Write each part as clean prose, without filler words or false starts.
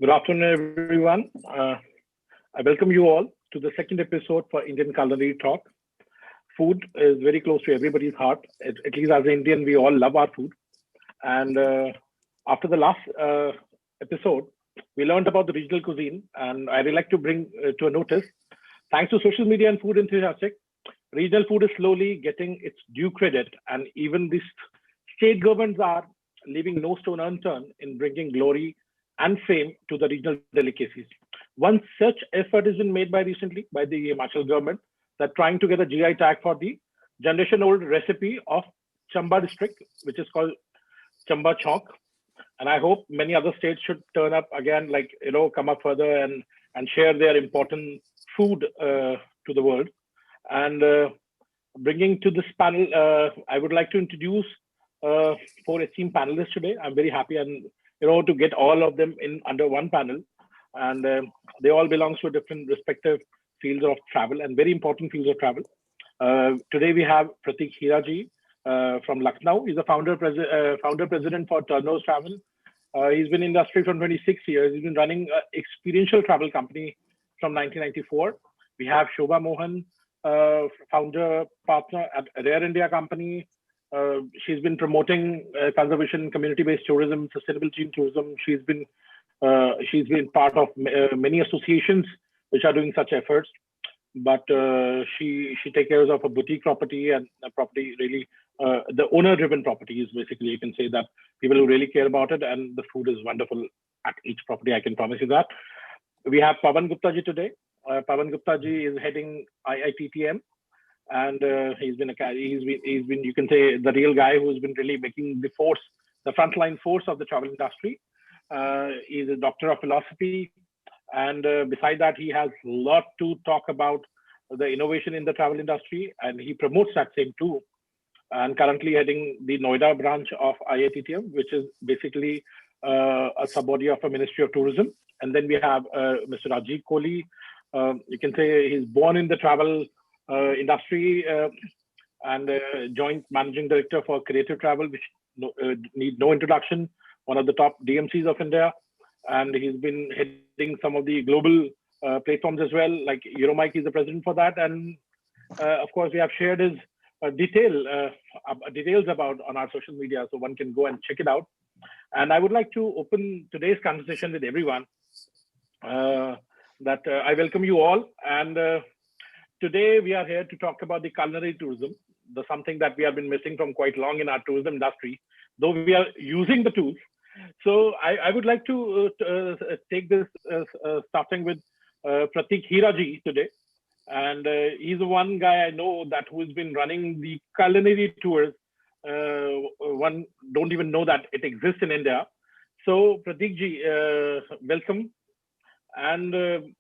Good afternoon, everyone. I welcome you all to the second episode for Indian Culinary Talk. Food is very close to everybody's heart. At least as an Indian, we all love our food. And after the last episode, we learned about the regional cuisine, and I would like to bring to a notice, thanks to social media and food enthusiasts, regional food is slowly getting its due credit, and even the state governments are leaving no stone unturned in bringing glory and fame to the regional delicacies. One such effort has been made by recently by the Himachal government that trying to get a GI tag for the generation-old recipe of Chamba district, which is called Chamba Chowk. And I hope many other states should turn up again, come up further and share their important food to the world. And bringing to this panel, I would like to introduce four esteemed panelists today. I'm very happy and to get all of them in under one panel, and they all belong to different respective fields of travel and very important fields of travel. Today we have Prateek Hira ji from Lucknow. He's a founder president for Tornos Travel. He's been in the industry for 26 years. He's been running an experiential travel company from 1994. We have Shobha Mohan, founder partner at Rare India company. She's been promoting conservation, community-based tourism, sustainability in tourism. She's been part of many associations which are doing such efforts. But she takes care of a boutique property, and a property really the owner-driven property is basically, you can say that people who really care about it, and the food is wonderful at each property. I can promise you that. We have Pawan Gupta ji today. Pawan Gupta ji is heading IITTM. And he's been you can say the real guy who's been really making the frontline force of the travel industry. He's a doctor of philosophy, and beside that, he has a lot to talk about the innovation in the travel industry, and he promotes that same too. And currently heading the Noida branch of IITTM, which is basically a sub-body of a Ministry of Tourism. And then we have Mr. Rajiv Kohli. You can say he's born in the travel industry and joint managing director for creative travel, which need no introduction, one of the top DMCs of India. And he's been heading some of the global platforms as well, like Euromike is the president for that. And of course, we have shared his details about on our social media, so one can go and check it out. And I would like to open today's conversation with everyone that I welcome you all. And today, we are here to talk about the culinary tourism, something that we have been missing from quite long in our tourism industry, though we are using the tools. So I would like to take this starting with Prateek Hira ji today. And he's the one guy I know that who's been running the culinary tours. One don't even know that it exists in India. So Prateek ji, welcome. And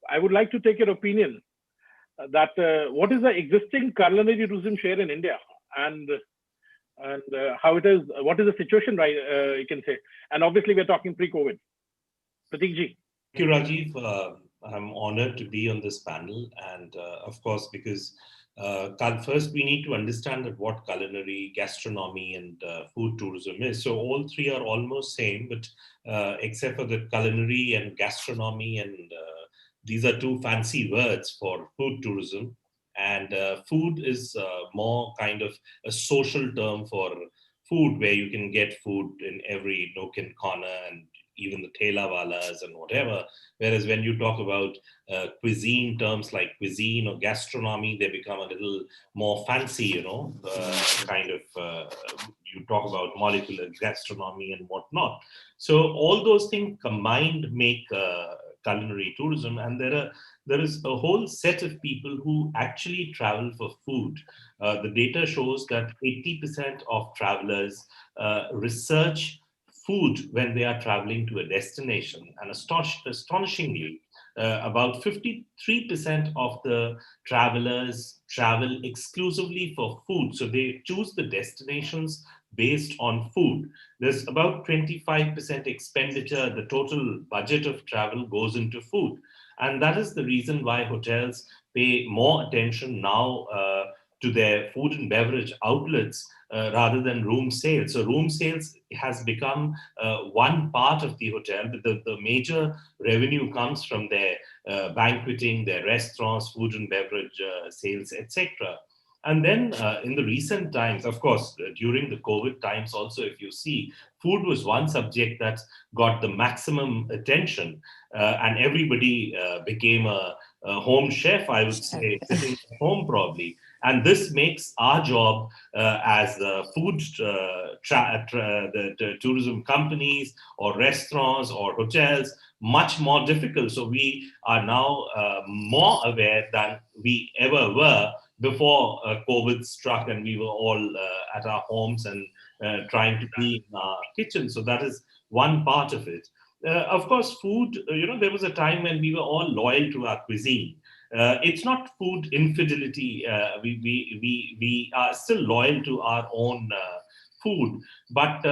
I would like to take your opinion that what is the existing culinary tourism share in India, and how it is, what is the situation, right? You can say, and obviously we're talking pre-COVID. Prateek ji. Thank you, Rajiv. I'm honored to be on this panel, and of course, because first we need to understand that what culinary, gastronomy, and food tourism is. So all three are almost same, but except for the culinary and gastronomy, and these are two fancy words for food tourism. And food is more kind of a social term for food, where you can get food in every nook and corner, and even the thela walas and whatever. Whereas when you talk about cuisine, terms like cuisine or gastronomy, they become a little more fancy, you talk about molecular gastronomy and whatnot. So all those things combined make culinary tourism, and there is a whole set of people who actually travel for food. The data shows that 80% of travelers research food when they are traveling to a destination, and astonishingly, about 53% of the travelers travel exclusively for food. So they choose the destinations based on food. There's about 25% expenditure, the total budget of travel goes into food. And that is the reason why hotels pay more attention now to their food and beverage outlets rather than room sales. So room sales has become one part of the hotel, but the major revenue comes from their banqueting, their restaurants, food and beverage sales, etc. And then in the recent times, of course, during the COVID times also, if you see, food was one subject that got the maximum attention, and everybody became a home chef, I would say, sitting at home probably. And this makes our job as food the tourism companies or restaurants or hotels much more difficult. So we are now more aware than we ever were before COVID struck and we were all at our homes and trying to be in our kitchen. So that is one part of it. Of course, food, there was a time when we were all loyal to our cuisine. It's not food infidelity. We are still loyal to our own food, but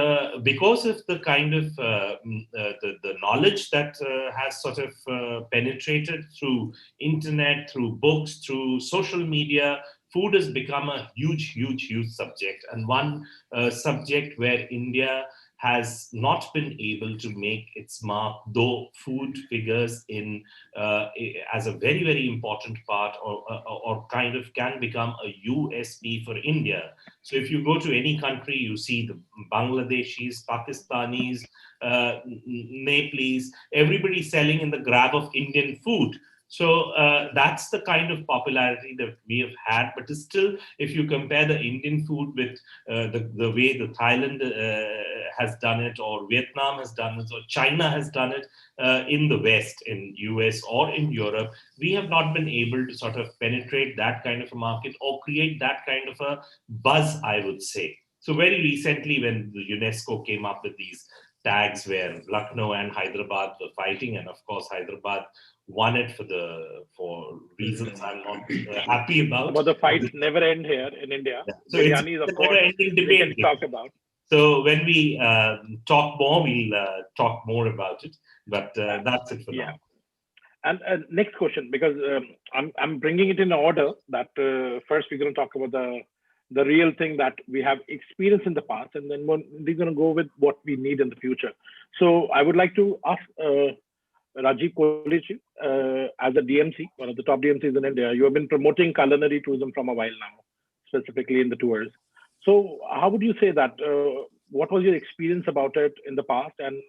because of the kind of the knowledge that has sort of penetrated through internet, through books, through social media, food has become a huge subject, and one subject where India has not been able to make its mark, though food figures in as a very important part, or kind of can become a USP for India. So if you go to any country, you see the Bangladeshis, Pakistanis, Nepalese, everybody selling in the grab of Indian food. So that's the kind of popularity that we have had. But still, if you compare the Indian food with the way the Thailand has done it, or Vietnam has done it, or China has done it in the West, in US or in Europe, we have not been able to sort of penetrate that kind of a market or create that kind of a buzz, I would say. So very recently, when the UNESCO came up with these tags where Lucknow and Hyderabad were fighting, and of course Hyderabad won it for reasons I'm not happy about. But the fights never end here in India. Yeah. So it's Biryani is, a of course, never-ending we can debate. talk about. So when we talk more, we'll talk more about it. But that's it for now. And next question, because I'm bringing it in order that first we're going to talk about the real thing that we have experienced in the past, and then we're going to go with what we need in the future. So I would like to ask Rajiv Kohli, as a DMC, one of the top DMCs in India, you have been promoting culinary tourism from a while now, specifically in the tours. So how would you say that? What was your experience about it in the past, and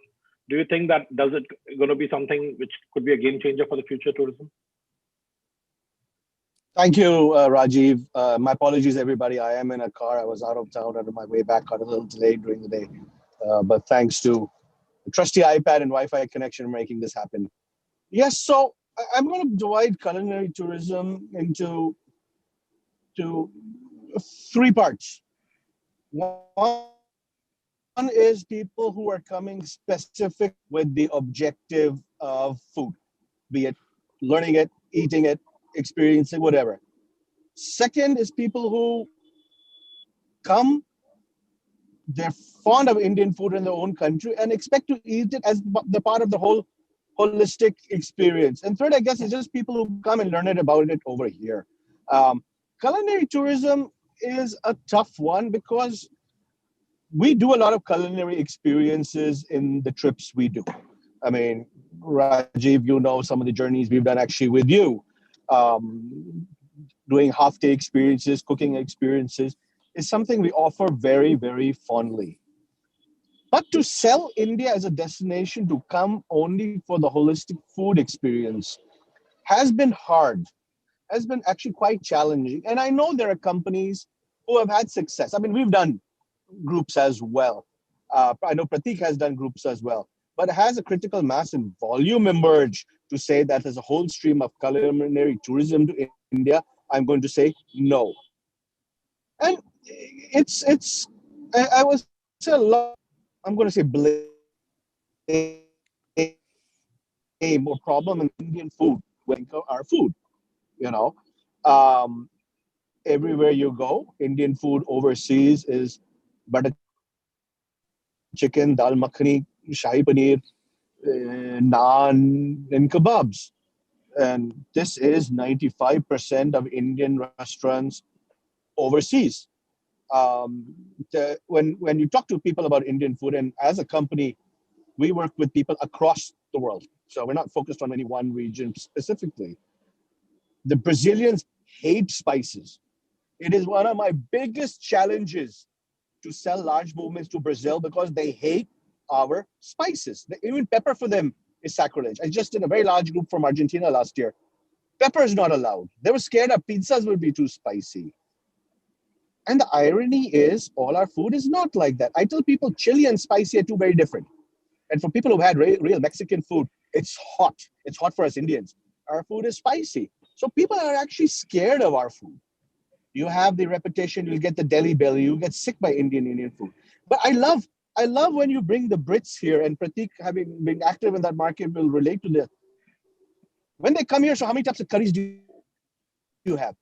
do you think that does it going to be something which could be a game changer for the future tourism? Thank you, Rajiv. My apologies, everybody. I am in a car. I was out of town on my way back, got a little delayed during the day. But thanks to the trusty iPad and Wi-Fi connection making this happen. Yes, so I'm going to divide culinary tourism into three parts. One is people who are coming specific with the objective of food, be it learning it, eating it, experiencing, whatever. Second is people who come, they're fond of Indian food in their own country and expect to eat it as the part of the whole holistic experience. And third, I guess, is just people who come and learn about it over here. Culinary tourism is a tough one because we do a lot of culinary experiences in the trips we do. I mean, Rajiv, you know some of the journeys we've done actually with you. Doing half-day experiences, cooking experiences is something we offer very, very fondly. But to sell India as a destination to come only for the holistic food experience has been hard, has been actually quite challenging. And I know there are companies who have had success. I mean, we've done groups as well. I know Prateek has done groups as well. But has a critical mass and volume emerged to say that there's a whole stream of culinary tourism to India? I'm going to say no. And I was a lot, I'm going to say blame or problem in Indian food, when our food, you know. Everywhere you go, Indian food overseas is butter chicken, dal makhani, shahi paneer, naan, and kebabs. And this is 95% of Indian restaurants overseas. When you talk to people about Indian food, and as a company, we work with people across the world. So we're not focused on any one region specifically. The Brazilians hate spices. It is one of my biggest challenges to sell large movements to Brazil because they hate our spices. Even pepper for them is sacrilege. I just did a very large group from Argentina last year. Pepper is not allowed. They were scared our pizzas would be too spicy. And the irony is, all our food is not like that. I tell people chili and spicy are two very different. And for people who've had real Mexican food, it's hot. It's hot for us Indians. Our food is spicy. So people are actually scared of our food. You have the reputation, you'll get the Delhi belly, you'll get sick by Indian food. But I love when you bring the Brits here, and Prateek, having been active in that market, will relate to this. When they come here, so how many types of curries do you have?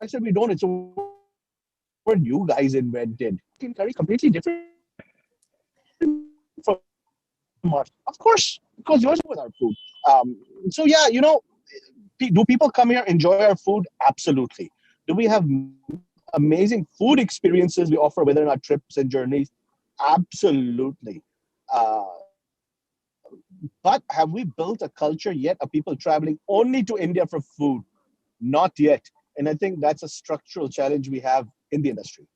I said, we don't. It's a word you guys invented. Curry completely different from ours. Of course, because yours with our food. So yeah, do people come here, enjoy our food? Absolutely. Do we have amazing food experiences we offer within our trips and journeys? Absolutely. But have we built a culture yet of people traveling only to India for food? Not yet. And I think that's a structural challenge we have in the industry.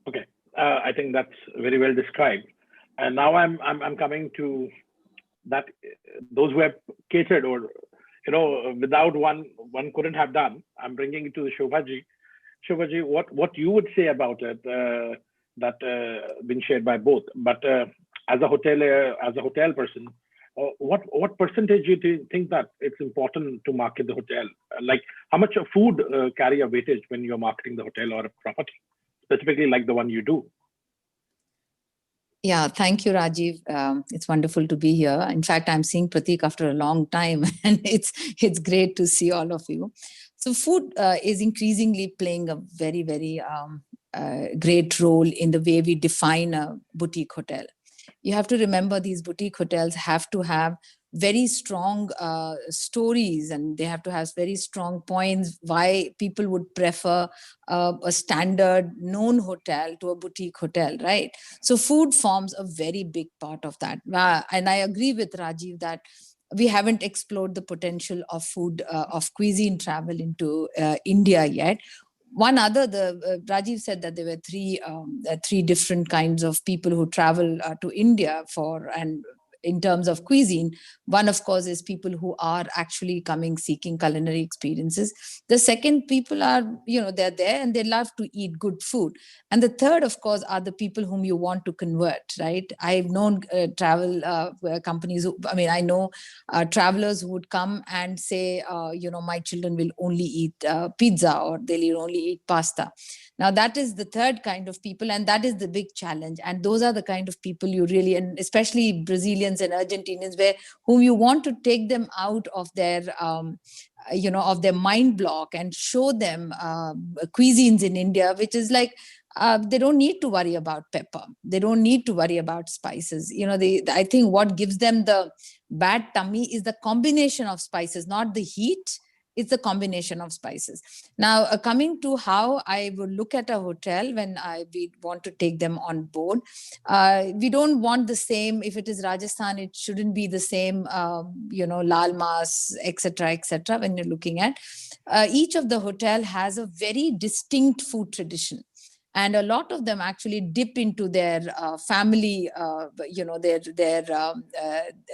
Okay, I think that's very well described. And now I'm coming to that. Those who have catered, or without one couldn't have done. I'm bringing it to Shobhaji. Shobhaji, what you would say about it? That been shared by both. But as a hotel person, what percentage do you think that it's important to market the hotel? Like, how much of food carry a weightage when you're marketing the hotel or a property, specifically like the one you do? Yeah, thank you, Rajiv. It's wonderful to be here. In fact, I'm seeing Prateek after a long time, and it's great to see all of you. So food is increasingly playing a very, very great role in the way we define a boutique hotel. You have to remember these boutique hotels have to have very strong stories, and they have to have very strong points why people would prefer a standard known hotel to a boutique hotel, right? So food forms a very big part of that. And I agree with Rajiv that we haven't explored the potential of food, of cuisine travel into India yet. One other, Rajiv said that there were three different kinds of people who travel to India and in terms of cuisine. One, of course, is people who are actually coming seeking culinary experiences. The second, people are, they're there and they love to eat good food. And the third, of course, are the people whom you want to convert, right? I've known travel companies, I know travelers who would come and say, my children will only eat pizza, or they'll only eat pasta. Now, that is the third kind of people, and that is the big challenge. And those are the kind of people you really, and especially Brazilians and Argentinians, whom you want to take them out of their, of their mind block and show them cuisines in India, which is like, they don't need to worry about pepper. They don't need to worry about spices. I think what gives them the bad tummy is the combination of spices, not the heat. It's a combination of spices. Now, coming to how I would look at a hotel when we want to take them on board, we don't want the same. If it is Rajasthan, it shouldn't be the same, lal mas, etc., when you're looking at. Each of the hotel has a very distinct food tradition. And a lot of them actually dip into their family,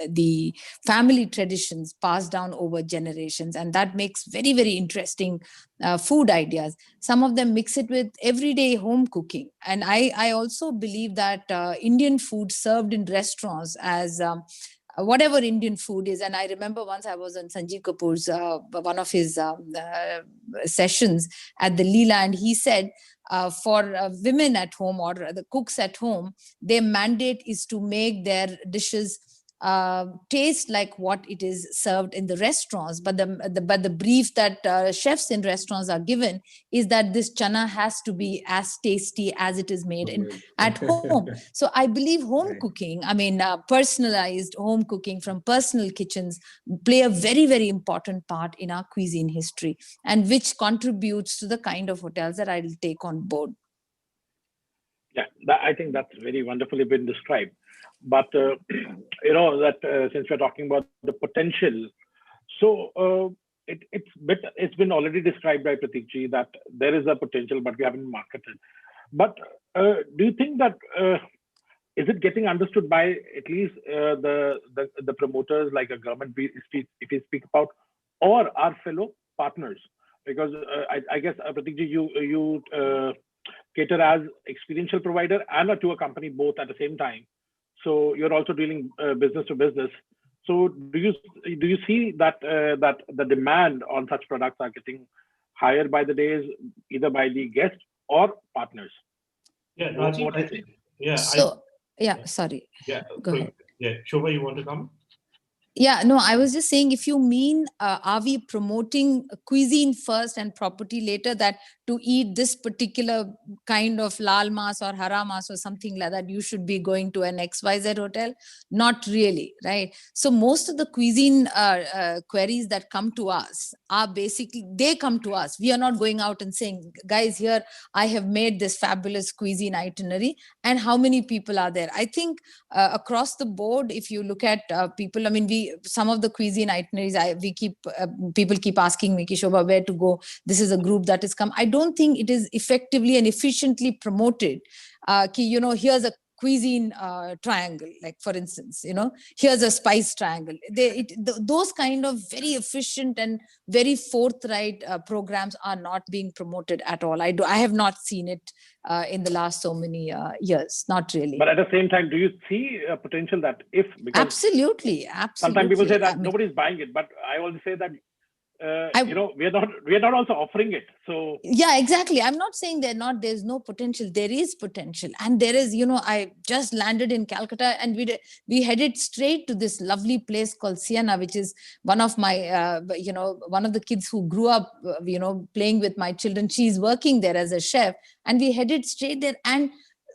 the family traditions passed down over generations. And that makes very, very interesting food ideas. Some of them mix it with everyday home cooking. And I also believe that Indian food served in restaurants as whatever Indian food is. And I remember once I was on Sanjeev Kapoor's, one of his sessions at the Leela, and he said, for women at home or the cooks at home, their mandate is to make their dishes taste like what it is served in the restaurants, but the brief that chefs in restaurants are given is that this chana has to be as tasty as it is made at home. So I believe home cooking, I mean personalized home cooking from personal kitchens, play a very, very important part in our cuisine history, and which contributes to the kind of hotels that I'll take on board. Yeah, I think that's very wonderfully been described. But since we're talking about the potential, so it's been already described by Prateek ji that there is a potential, but we haven't marketed. But do you think that is it getting understood by at least the promoters, like a government, if we speak about, or our fellow partners? Because I guess Prateek ji, you cater as experiential provider and to a company both at the same time. So you're also dealing business to business. So do you see that that the demand on such products are getting higher by the days, either by the guests or partners? Yeah, Rajiv, I think. Yeah. Sorry. Yeah. Go ahead. Yeah, Shobha, you want to come? Yeah, no, I was just saying, if you mean, are we promoting cuisine first and property later, that to eat this particular kind of lal mas or hara mas or something like that, you should be going to an XYZ hotel? Not really, right? So most of the cuisine queries that come to us are basically, they come to us. We are not going out and saying, guys, here, I have made this fabulous cuisine itinerary, and how many people are there? I think across the board, if you look at people, I mean, some of the cuisine itineraries, people keep asking me, Shobha, where to go? This is a group that has come. I don't think it is effectively and efficiently promoted. Here's a cuisine triangle, like for instance, here's a spice triangle. Those kind of very efficient and very forthright programs are not being promoted at all. I have not seen it in the last so many years, not really. But at the same time, do you see a potential that because absolutely sometimes people say that nobody's buying it, but I always say that we are not also offering it. So yeah, exactly. I'm not saying there's no potential. There is potential, and there is. I just landed in Calcutta, and we headed straight to this lovely place called Siena, which is one of my one of the kids who grew up playing with my children. She's working there as a chef, and we headed straight there. And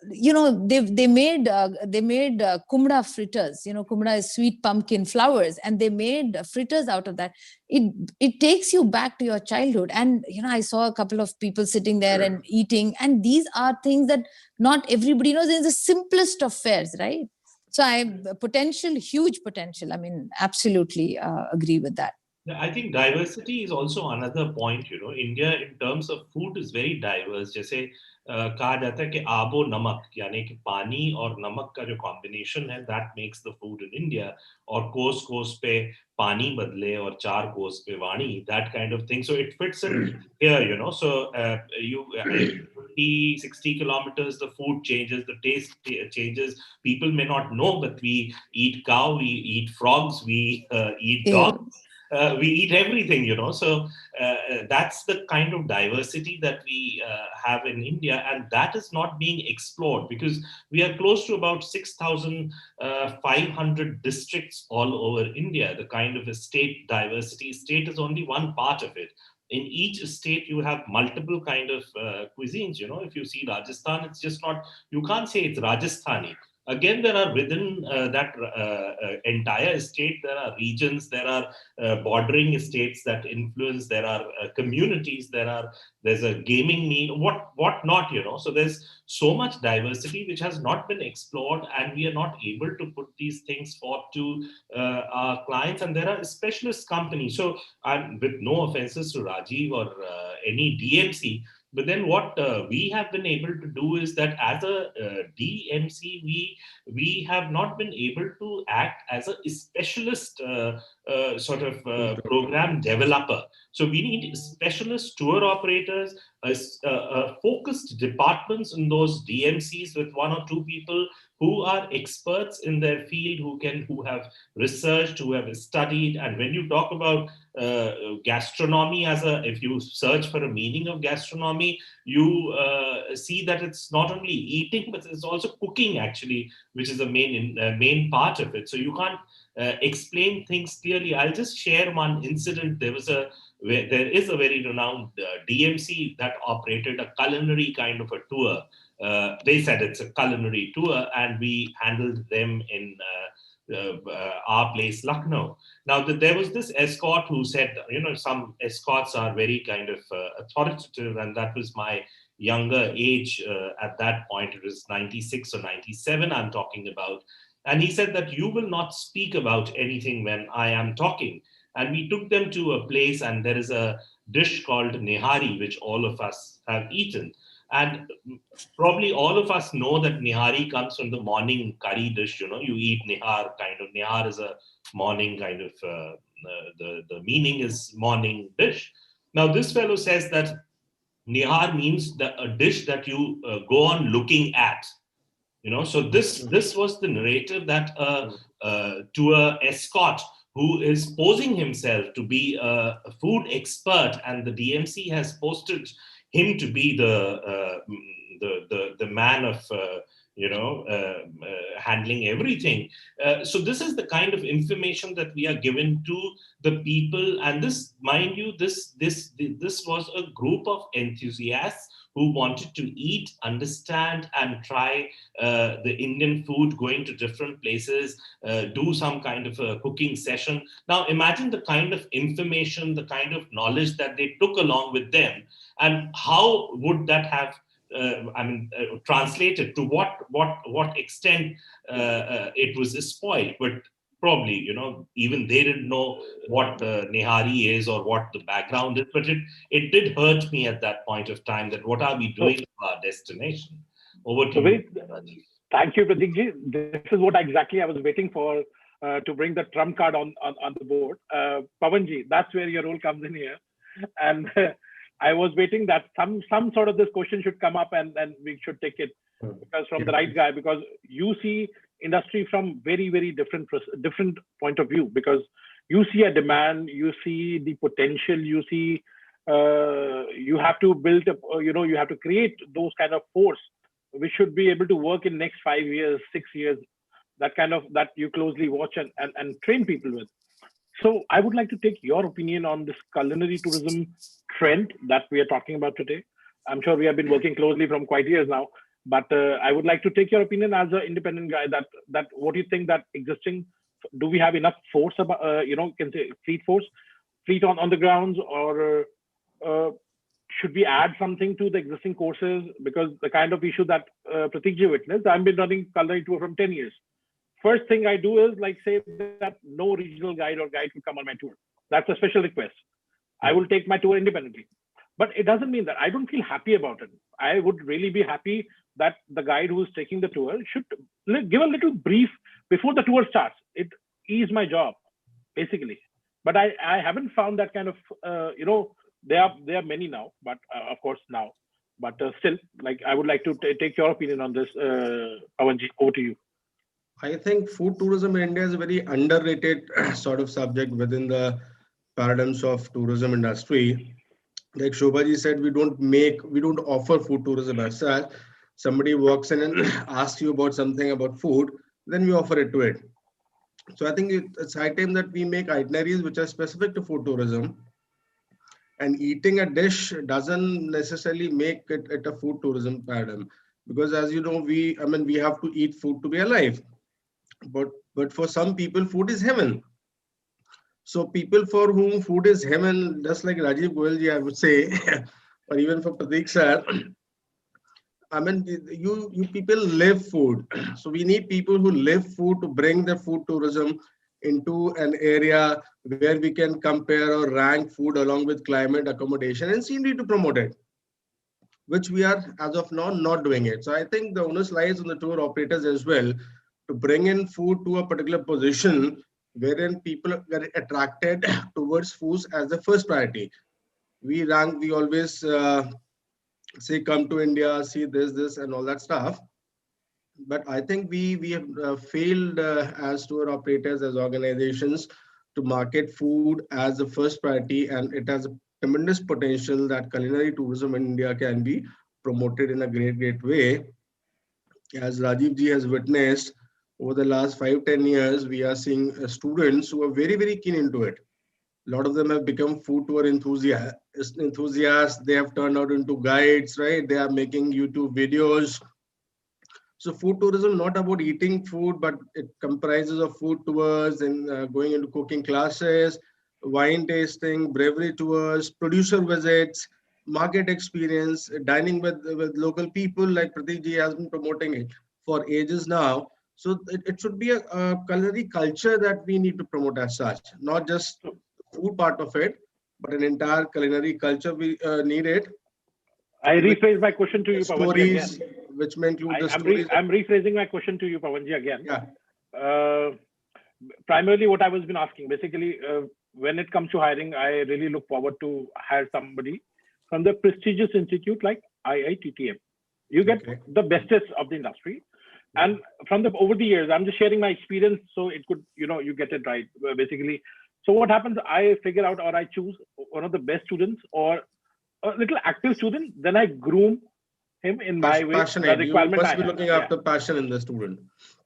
they made kumda fritters. Kumda is sweet pumpkin flowers, and they made fritters out of that. It takes you back to your childhood. And I saw a couple of people sitting there and eating, and these are things that not everybody knows. It's the simplest of fares, right? So huge potential. I mean, absolutely agree with that. I think diversity is also another point. India in terms of food is very diverse. जैसे कहा जाता है कि आबो नमक, यानी कि पानी और नमक का जो कॉम्बिनेशन है, that makes the food in India. और कोस पे पानी बदले और चार कोस पे वाणी, that kind of thing. So it fits in here, So you 50, 60 kilometers, the food changes, the taste changes. People may not know, but we eat cow, we eat frogs, we eat dogs. We eat everything, So that's the kind of diversity that we have in India, and that is not being explored because we are close to about 6,500 districts all over India. The kind of a state diversity. State is only one part of it. In each state, you have multiple kind of cuisines. If you see Rajasthan, it's just not. You can't say it's Rajasthani. Again, there are within that entire state, there are regions, there are bordering states that influence, there are communities, there's a gaming meal, what not, So there's so much diversity which has not been explored, and we are not able to put these things forth to our clients. And there are specialist companies. So I'm with no offenses to Rajiv or any DMC, but then what we have been able to do is that as a DMC, we have not been able to act as a specialist program developer. So we need specialist tour operators, focused departments in those DMCs with one or two people who are experts in their field, who have researched, who have studied. And when you talk about gastronomy if you search for a meaning of gastronomy, you see that it's not only eating, but it's also cooking actually, which is the main part of it. So you can't explain things clearly. I'll just share one incident. There is a very renowned DMC that operated a culinary kind of a tour. They said it's a culinary tour, and we handled them in our place, Lucknow. Now, there was this escort who said, some escorts are very kind of authoritative, and that was my younger age at that point. It was 96 or 97 I'm talking about. And he said that you will not speak about anything when I am talking. And we took them to a place, and there is a dish called nihari, which all of us have eaten. And probably all of us know that nihari comes from the morning curry dish. You eat nihar, kind of. Nihar is a morning kind of, the meaning is morning dish. Now, this fellow says that nihar means a dish that you go on looking at. So this was the narrative that to a escort who is posing himself to be a food expert, and the DMC has posted him to be the man of handling everything. So this is the kind of information that we are given to the people, and this, mind you, this was a group of enthusiasts who wanted to eat, understand, and try the Indian food, going to different places, do some kind of a cooking session. Now, imagine the kind of information, the kind of knowledge that they took along with them, and how would that have translated to what extent it was spoiled. But probably, even they didn't know what Nihari is or what the background is, but it did hurt me at that point of time, that what are we doing to our destination? Over to you. Thank you, Prateek ji. This is what exactly I was waiting for, to bring the trump card on the board. Pawan ji, that's where your role comes in here. And I was waiting that some sort of this question should come up, and we should take it, because from the right guy, because you see industry from very, very different point of view, because you see a demand, you see the potential, you see you have to build up, you have to create those kind of force which should be able to work in next 5 years, 6 years, that you closely watch and train people with. So I would like to take your opinion on this culinary tourism trend that we are talking about today. I'm sure we have been working closely from quite years now, but I would like to take your opinion as an independent guy, that what do you think that existing, do we have enough force about, can say fleet on the grounds, or should we add something to the existing courses? Because the kind of issue that Prateek ji witnessed, I've been running culinary tour from 10 years. First thing I do is say that no regional guide or guide will come on my tour. That's a special request. I will take my tour independently. But it doesn't mean that I don't feel happy about it. I would really be happy that the guide who is taking the tour should give a little brief before the tour starts. It is my job, basically. But I haven't found that kind of, there are many now, but of course now. But still, I would like to take your opinion on this, Pawanji. Over to you. I think food tourism in India is a very underrated sort of subject within the paradigms of tourism industry. Like Shobha ji said, we don't offer food tourism as such. Somebody walks in and asks you about something about food, then we offer it to it. So I think it's high time that we make itineraries which are specific to food tourism. And eating a dish doesn't necessarily make it a food tourism paradigm, because as you know, we have to eat food to be alive. But for some people, food is heaven. So people for whom food is heaven, just like Rajiv Goyalji, I would say, or even for Prateek sir, you people live food. So we need people who live food to bring the food tourism into an area where we can compare or rank food along with climate, accommodation, and scenery to promote it, which we are as of now not doing it. So I think the onus lies on the tour operators as well to bring in food to a particular position wherein people get attracted towards foods as the first priority. We always say come to India, see this, and all that stuff. But I think we have failed as tour operators, as organizations, to market food as the first priority, and it has a tremendous potential that culinary tourism in India can be promoted in a great way. As Rajiv ji has witnessed over the last 5-10 years, we are seeing students who are very keen into it. A lot of them have become food tour enthusiasts. They have turned out into guides, right? They are making YouTube videos. So food tourism not about eating food, but it comprises of food tours and going into cooking classes, wine tasting, brewery tours, producer visits, market experience, dining with local people, like Prateek ji has been promoting it for ages now. So it should be a culinary culture that we need to promote as such, not just food part of it, but an entire culinary culture we need it. I rephrase my question to you, Pawanji, Stories, again. which may include the stories. I'm rephrasing my question to you, Pawanji, again. Yeah. Primarily, what I was been asking, basically, when it comes to hiring, I really look forward to hire somebody from the prestigious institute like IITTM. You get the bestest of the industry. And from the over the years, I'm just sharing my experience, so it could, you get it right, basically. So what happens, I figure out or I choose one of the best students or a little active student, then I groom him in my way. Passionate. You must be looking after passion in the student.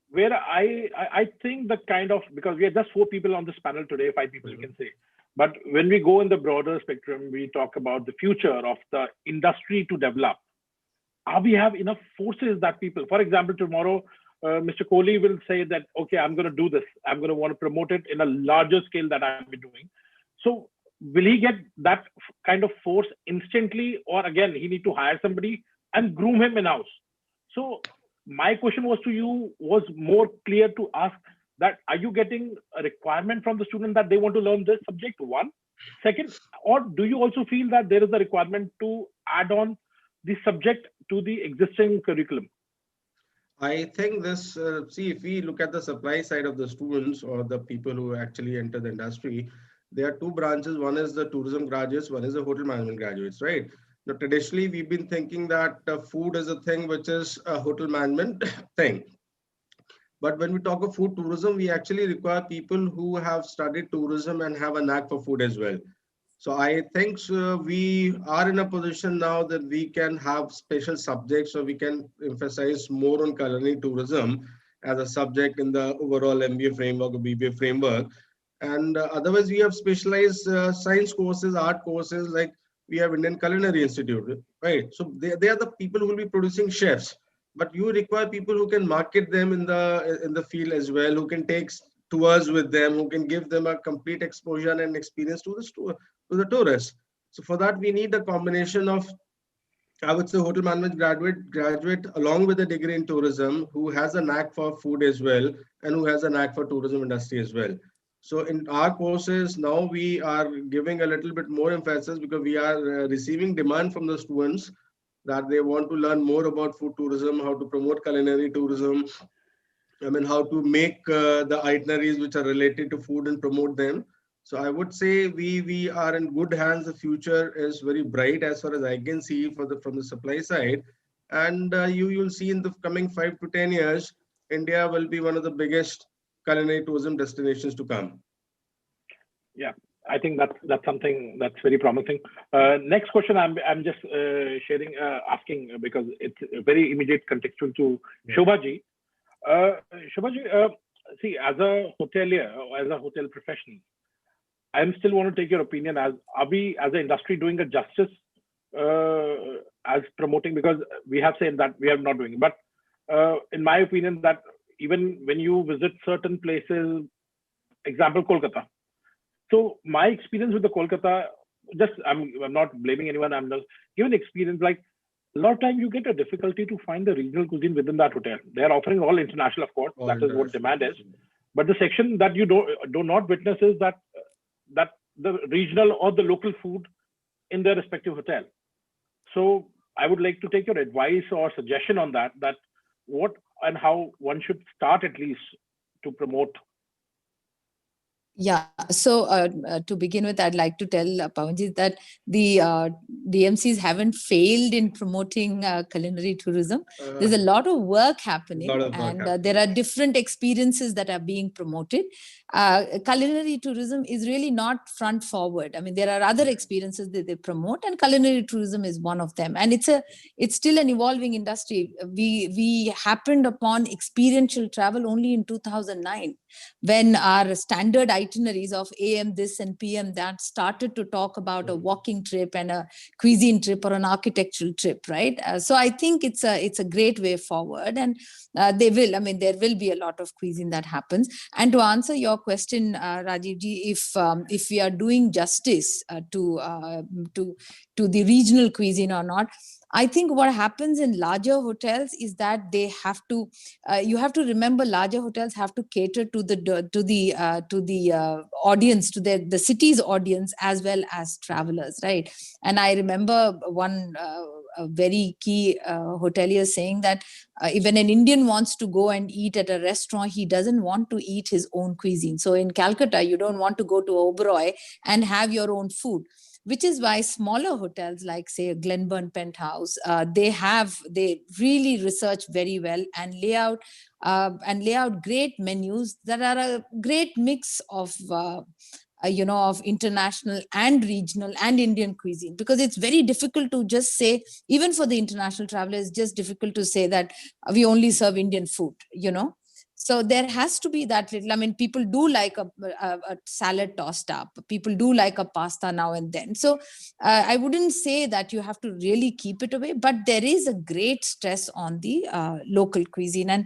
Where I think the kind of, because we are just 4 people on this panel today, 5 people you can say. But when we go in the broader spectrum, we talk about the future of the industry to develop. We have enough forces that people, for example, tomorrow, Mr. Kohli will say that, okay, I'm going to do this. I'm going to want to promote it in a larger scale that I've been doing. So will he get that kind of force instantly, or again, he need to hire somebody and groom him in-house? So my question was to you, was more clear to ask that, are you getting a requirement from the student that they want to learn this subject, one? Second, or do you also feel that there is a requirement to add on the subject to the existing curriculum? I think this, see, if we look at the supply side of the students or the people who actually enter the industry, there are 2 branches. One is the tourism graduates, one is the hotel management graduates, right? Now, traditionally, we've been thinking that food is a thing which is a hotel management thing. But when we talk of food tourism, we actually require people who have studied tourism and have a knack for food as well. So I think we are in a position now that we can have special subjects, so we can emphasize more on culinary tourism as a subject in the overall MBA framework or BBA framework. And otherwise, we have specialized science courses, art courses, like we have Indian Culinary Institute, right? So they are the people who will be producing chefs, but you require people who can market them in the field as well, who can take tours with them, who can give them a complete exposure and experience to the tourists. So for that, we need a combination of, I would say, hotel management graduate along with a degree in tourism, who has a knack for food as well, and who has a knack for tourism industry as well. So in our courses now, we are giving a little bit more emphasis because we are receiving demand from the students that they want to learn more about food tourism, how to promote culinary tourism. I mean, how to make the itineraries which are related to food and promote them. So I would say we are in good hands. The future is very bright as far as I can see from the supply side. And you'll see in the coming 5 to 10 years, India will be one of the biggest culinary tourism destinations to come. Yeah, I think that's something that's very promising. Next question, I'm just asking because it's very immediate contextual to Shobha ji. Shobha ji, see, as a hotelier, as a hotel professional, I still want to take your opinion. Are we as an industry doing a justice as promoting? Because we have said that we are not doing it. But in my opinion, that even when you visit certain places, example Kolkata. So my experience with the Kolkata, I'm not blaming anyone. I'm just giving experience, like a lot of time you get a difficulty to find the regional cuisine within that hotel. They are offering all international, of course. That is what demand is. But the section that you do not witness is that the regional or the local food in their respective hotel. So I would like to take your advice or suggestion on that what and how one should start at least to promote. Yeah, so to begin with, I'd like to tell Pawanji that the DMCs haven't failed in promoting culinary tourism. There's a lot of work happening, and there are different experiences that are being promoted. Culinary tourism is really not front forward. I mean, there are other experiences that they promote, and culinary tourism is one of them. And it's still an evolving industry. We happened upon experiential travel only in 2009, when our standard itineraries of AM this and PM that started to talk about a walking trip and a cuisine trip or an architectural trip, right? So I think it's a great way forward, and there will be a lot of cuisine that happens. And to answer your question, Rajivji, if we are doing justice to the regional cuisine or not, I think what happens in larger hotels is that they have to. You have to remember, larger hotels have to cater to the audience, to the city's audience as well as travelers, right? And I remember one a very key hotelier saying that when an Indian wants to go and eat at a restaurant, he doesn't want to eat his own cuisine. So in Calcutta, you don't want to go to Oberoi and have your own food, which is why smaller hotels like, say, Glenburn Penthouse, they really research very well and lay out great menus that are a great mix of of international and regional and Indian cuisine, because it's very difficult to just say, even for the international traveler, it's just difficult to say that we only serve Indian food, So there has to be that little, I mean, people do like a salad tossed up. People do like a pasta now and then. So I wouldn't say that you have to really keep it away, but there is a great stress on the local cuisine. And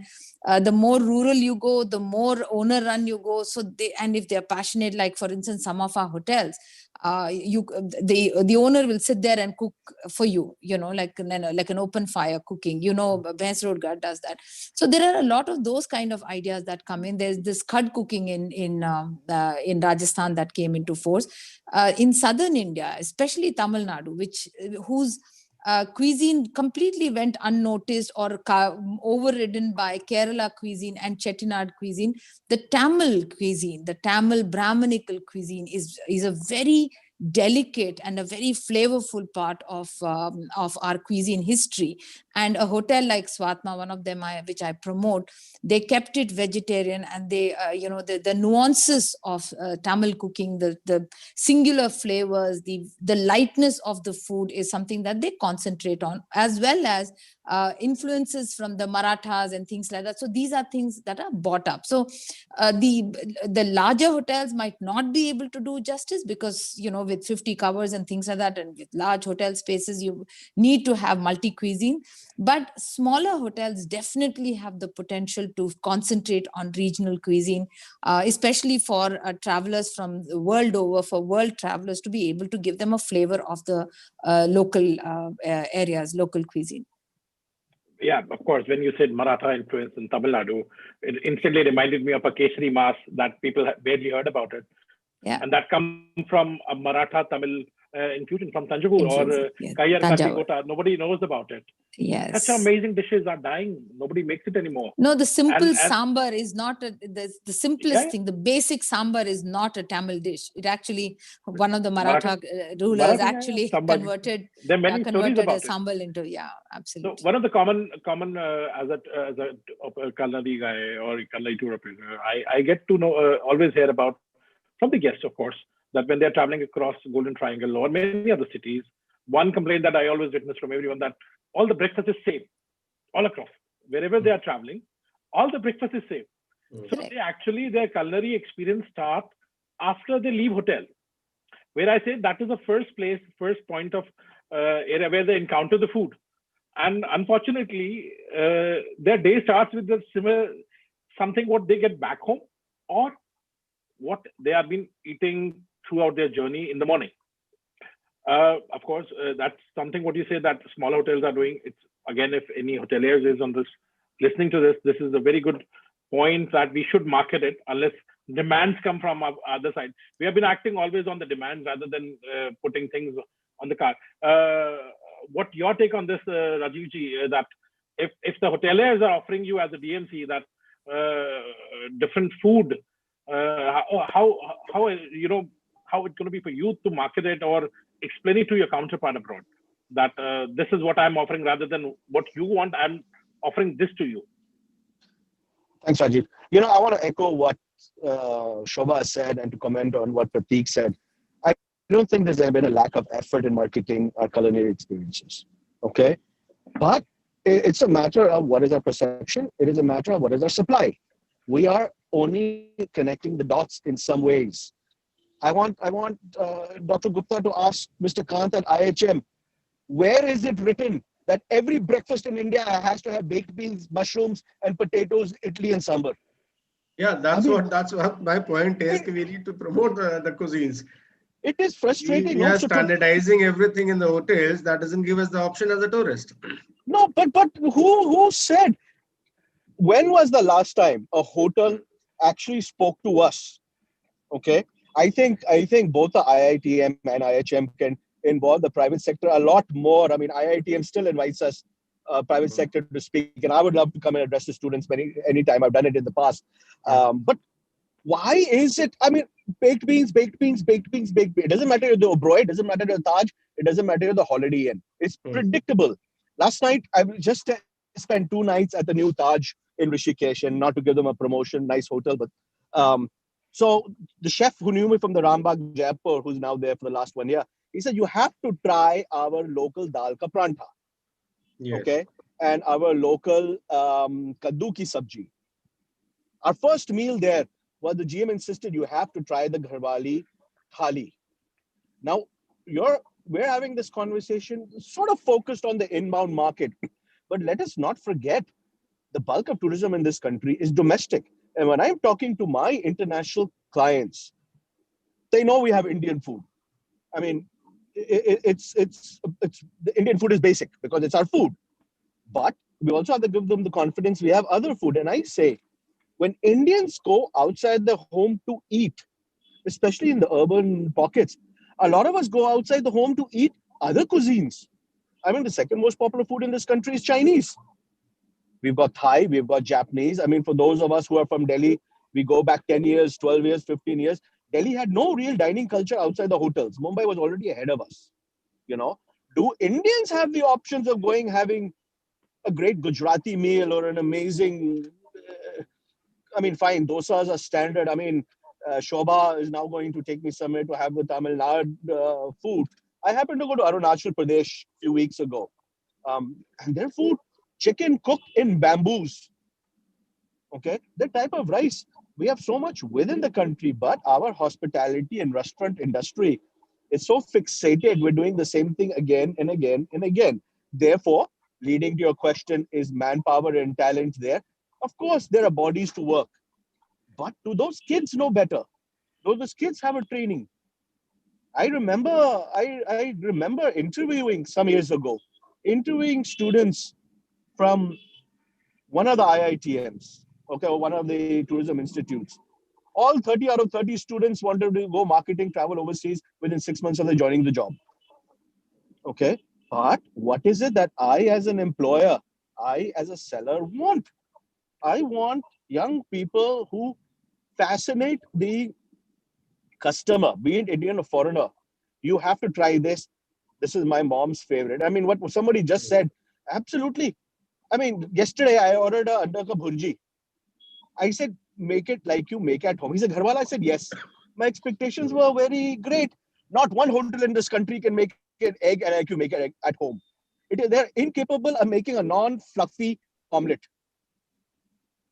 the more rural you go, the more owner run you go. So and if they're passionate, like for instance, some of our hotels, the owner will sit there and cook for you, like an open fire cooking, Bhens Road Guard does that. So there are a lot of those kind of ideas that come in. There's this khad cooking in Rajasthan that came into force. In southern India, especially Tamil Nadu, whose cuisine completely went unnoticed or overridden by Kerala cuisine and Chettinad cuisine. The Tamil Brahminical cuisine is a very delicate and a very flavorful part of our cuisine history. And a hotel like Swatma, one of them which I promote, they kept it vegetarian, and they the nuances of Tamil cooking, the singular flavors, the lightness of the food is something that they concentrate on, as well as influences from the Marathas and things like that. So these are things that are bought up. So the larger hotels might not be able to do justice, because with 50 covers and things like that, and with large hotel spaces, you need to have multi-cuisine. But smaller hotels definitely have the potential to concentrate on regional cuisine, especially for travelers from the world over, for world travelers, to be able to give them a flavor of the local areas, local cuisine. Yeah, of course. When you said Maratha influence in Tamil Nadu, it instantly reminded me of a Kesari Mas that people have barely heard about it. Yeah. And that comes from a Maratha Tamil infusion from Tanjavur or yes. Kayyar Katigota. Nobody knows about it. Yes. Such amazing dishes are dying. Nobody makes it anymore. No, the simple sambar is not the simplest thing. The basic sambar is not a Tamil dish. It actually, one of the Maratha rulers actually converted there are many stories about a sambar into, absolutely. So one of the common as a culinary guy or culinary tour operator, I get to know, always hear about from the guests, of course, that when they're traveling across Golden Triangle or many other cities, one complaint that I always witness from everyone, that all the breakfast is same all across. Wherever they are traveling, all the breakfast is same. So their culinary experience starts after they leave hotel, where I say that is the first point of area where they encounter the food. And unfortunately, their day starts with the similar something what they get back home or what they have been eating throughout their journey in the morning. Of course, that's something what you say that small hotels are doing. It's again, if any hoteliers is on this listening to this, this is a very good point that we should market it unless demands come from our other side. We have been acting always on the demands rather than putting things on the card. What your take on this, Rajivji, that if the hoteliers are offering you as a DMC that different food, how how it's going to be for you to market it or explain it to your counterpart abroad that this is what I'm offering rather than what you want. I'm offering this to you. Thanks, Rajiv. I want to echo what Shobha said and to comment on what Prateek said. I don't think there's been a lack of effort in marketing our culinary experiences. Okay. But it's a matter of what is our perception. It is a matter of what is our supply. We are only connecting the dots in some ways. I want Dr. Gupta to ask Mr. Kant at IHM, where is it written that every breakfast in India has to have baked beans, mushrooms, and potatoes, idli, and sambar? Yeah, that's what my point is. We need to promote the cuisines. It is frustrating. We are standardizing everything in the hotels. That doesn't give us the option as a tourist. No, but who said? When was the last time a hotel actually spoke to us? Okay, I think both the IITM and IHM can involve the private sector a lot more. I mean, IITM still invites us, private sector, to speak, and I would love to come and address the students anytime. I've done it in the past. But why is it? I mean, baked beans, baked beans, baked beans, baked beans. It doesn't matter the Oberoi, it doesn't matter the Taj, it doesn't matter the Holiday Inn. It's predictable. Last night, I just spent 2 nights at the new Taj in Rishikesh, and not to give them a promotion, nice hotel, but so the chef who knew me from the Rambagh, Jaipur, who's now there for the last 1 year, he said, you have to try our local dal ka prantha. Yes. Okay, and our local kaddu ki sabji. Our first meal there, well, the GM insisted you have to try the Gharwali thali. Now, we're having this conversation sort of focused on the inbound market, but let us not forget the bulk of tourism in this country is domestic. And when I'm talking to my international clients, they know we have Indian food. I mean, it's the Indian food is basic because it's our food, but we also have to give them the confidence we have other food. And I say, when Indians go outside the home to eat, especially in the urban pockets, a lot of us go outside the home to eat other cuisines. I mean, the second most popular food in this country is Chinese. We've got Thai, we've got Japanese. I mean, for those of us who are from Delhi, we go back 10 years, 12 years, 15 years. Delhi had no real dining culture outside the hotels. Mumbai was already ahead of us. Do Indians have the options of having a great Gujarati meal or an amazing, I mean, fine, dosas are standard. I mean, Shobha is now going to take me somewhere to have the Tamil Nadu food. I happened to go to Arunachal Pradesh a few weeks ago. And their food, chicken cooked in bamboos. Okay, the type of rice. We have so much within the country, but our hospitality and restaurant industry is so fixated. We're doing the same thing again and again and again. Therefore, leading to your question, is manpower and talent there? Of course, there are bodies to work. But do those kids know better? Do those kids have a training? I remember interviewing some years ago, interviewing students from one of the IITMs, okay, or one of the tourism institutes. All 30 out of 30 students wanted to go marketing, travel overseas within 6 months of their joining the job. Okay, but what is it that I as an employer, I as a seller want? I want young people who fascinate the customer, be it Indian or foreigner. You have to try this. This is my mom's favorite. I mean, what somebody just said, absolutely. I mean, yesterday I ordered a andar ka bhurji. I said, make it like you make at home. He said, Gharwala? I said, yes. My expectations were very great. Not one hotel in this country can make an egg like you make it at home. They're incapable of making a non-fluffy omelette.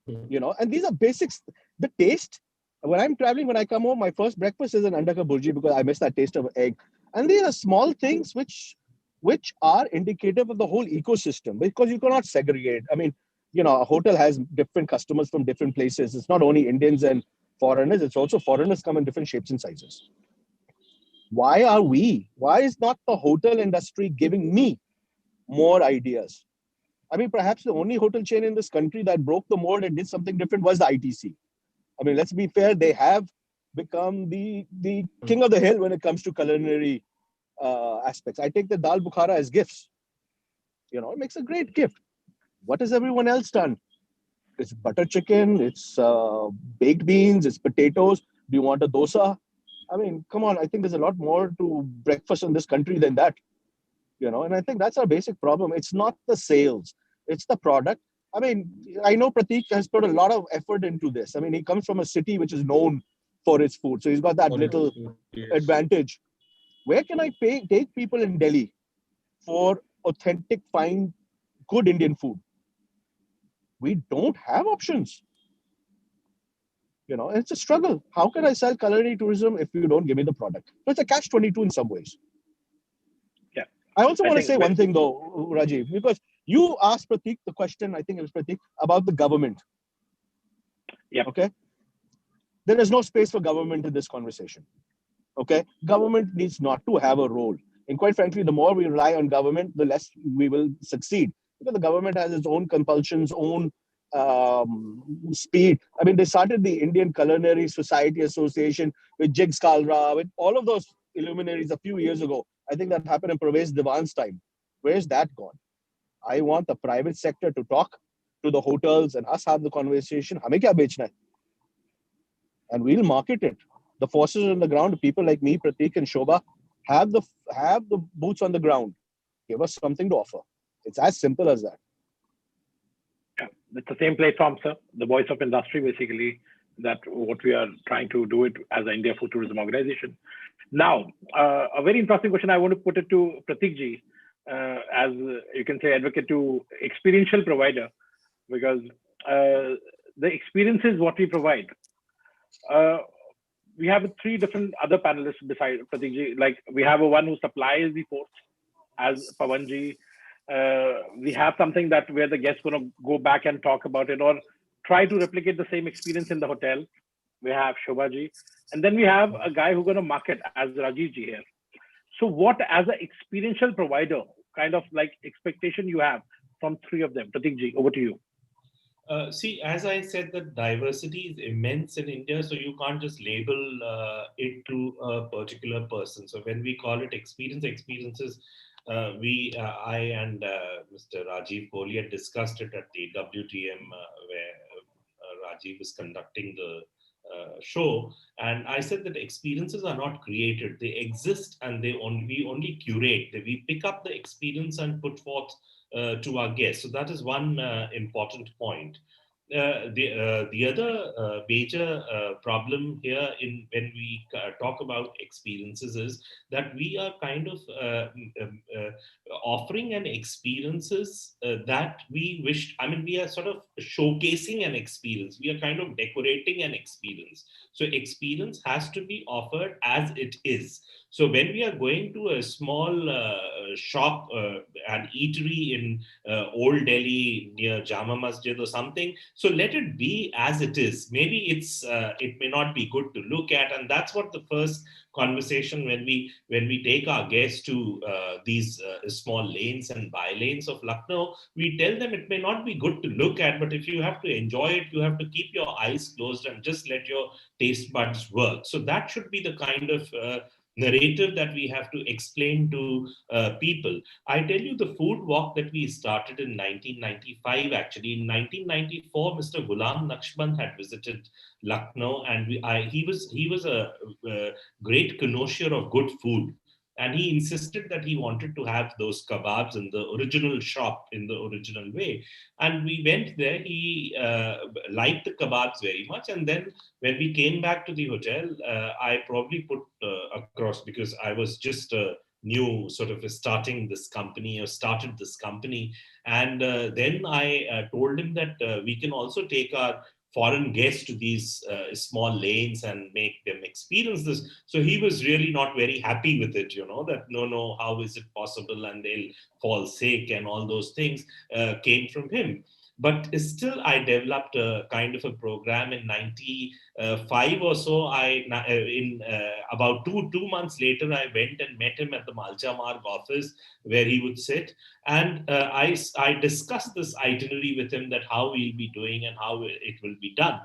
And these are basics. The taste, when I'm traveling, when I come home, my first breakfast is an andar ka bhurji because I miss that taste of egg. And these are small things which are indicative of the whole ecosystem, because you cannot segregate. I mean, a hotel has different customers from different places. It's not only Indians and foreigners, it's also foreigners come in different shapes and sizes. Why is not the hotel industry giving me more ideas? I mean, perhaps the only hotel chain in this country that broke the mold and did something different was the ITC. I mean, let's be fair, they have become the king of the hill when it comes to culinary aspects. I take the dal bukhara as gifts. It makes a great gift. What has everyone else done? It's butter chicken, it's baked beans, it's potatoes. Do you want a dosa? I mean, come on, I think there's a lot more to breakfast in this country than that, and I think that's our basic problem. It's not the sales, it's the product. I mean, I know Prateek has put a lot of effort into this. I mean, he comes from a city which is known for its food. So he's got that little advantage. Where can I take people in Delhi for authentic, fine, good Indian food? We don't have options. It's a struggle. How can I sell culinary tourism if you don't give me the product? So it's a catch-22 in some ways. Yeah. I also want to say one thing though, Rajiv, because you asked Prateek the question, I think it was Prateek, about the government. Yeah. Okay. There is no space for government in this conversation. Okay. Government needs not to have a role. And quite frankly, the more we rely on government, the less we will succeed. Because the government has its own compulsions, own speed. I mean, they started the Indian Culinary Society Association with Jigs Kalra, with all of those luminaries a few years ago. I think that happened in Pravesh Diwan's time. Where's that gone? I want the private sector to talk to the hotels and us have the conversation. Hame kya bechna hai? And we'll market it. The forces on the ground, people like me, Prateek and Shobha, have the boots on the ground. Give us something to offer. It's as simple as that. Yeah, it's the same platform, sir. The voice of industry, basically, that what we are trying to do it as an India Food Tourism Organization. Now, a very interesting question I want to put it to Prateek ji, as you can say, advocate to experiential provider, because the experience is what we provide. We have three different other panelists besides Prateek ji. Like we have a one who supplies the ports, as Pawan ji. We have something that where the guests going to go back and talk about it or try to replicate the same experience in the hotel. We have Shobha ji, and then we have a guy who's going to market as Rajiv ji here. So what, as an experiential provider, kind of like expectation you have from three of them? Prateek ji, over to you. See, as I said, the diversity is immense in India, so you can't just label it to a particular person. So when we call it experiences, I and Mr. Rajiv Kohli had discussed it at the WTM where Rajiv is conducting the show, and I said that experiences are not created; they exist, and we only curate. We pick up the experience and put forth to our guests. So that is one important point. The other major problem here in when we talk about experiences is that we are kind of offering an experiences that we wish. I mean, we are sort of showcasing an experience. We are kind of decorating an experience. So experience has to be offered as it is. So when we are going to a small shop, an eatery in Old Delhi near Jama Masjid or something, so let it be as it is. Maybe it may not be good to look at, and that's what the first conversation when we take our guests to these small lanes and by lanes of Lucknow, we tell them it may not be good to look at, but if you have to enjoy it, you have to keep your eyes closed and just let your taste buds work. So that should be the kind of narrative that we have to explain to people. I tell you, the food walk that we started in 1995, actually in 1994, Mr. Ghulam Nakshband had visited Lucknow, and he was a great connoisseur of good food. And he insisted that he wanted to have those kebabs in the original shop in the original way. And we went there. He liked the kebabs very much. And then when we came back to the hotel, I probably put across, because I was just new sort of starting this company or started this company. And then I told him that we can also take our foreign guests to these small lanes and make them experience this. So he was really not very happy with it, that no, how is it possible? And they'll fall sick and all those things came from him. But still, I developed a kind of a program in 95 or so. In about two months later, I went and met him at the Malcha Marg office where he would sit. And I discussed this itinerary with him, that how we'll be doing and how it will be done.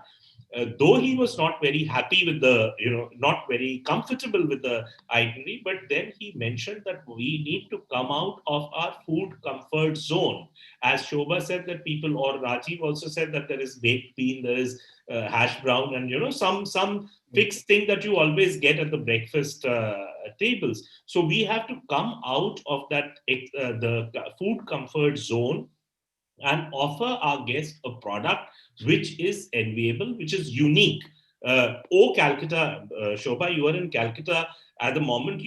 though he was not very happy with the, not very comfortable with the itinerary, but then he mentioned that we need to come out of our food comfort zone. As Shobha said that people, or Rajiv also said that there is baked bean, there is hash brown, and some fixed thing that you always get at the breakfast tables. So we have to come out of that the food comfort zone and offer our guests a product which is enviable, which is unique. Calcutta, Shobha, you are in Calcutta at the moment.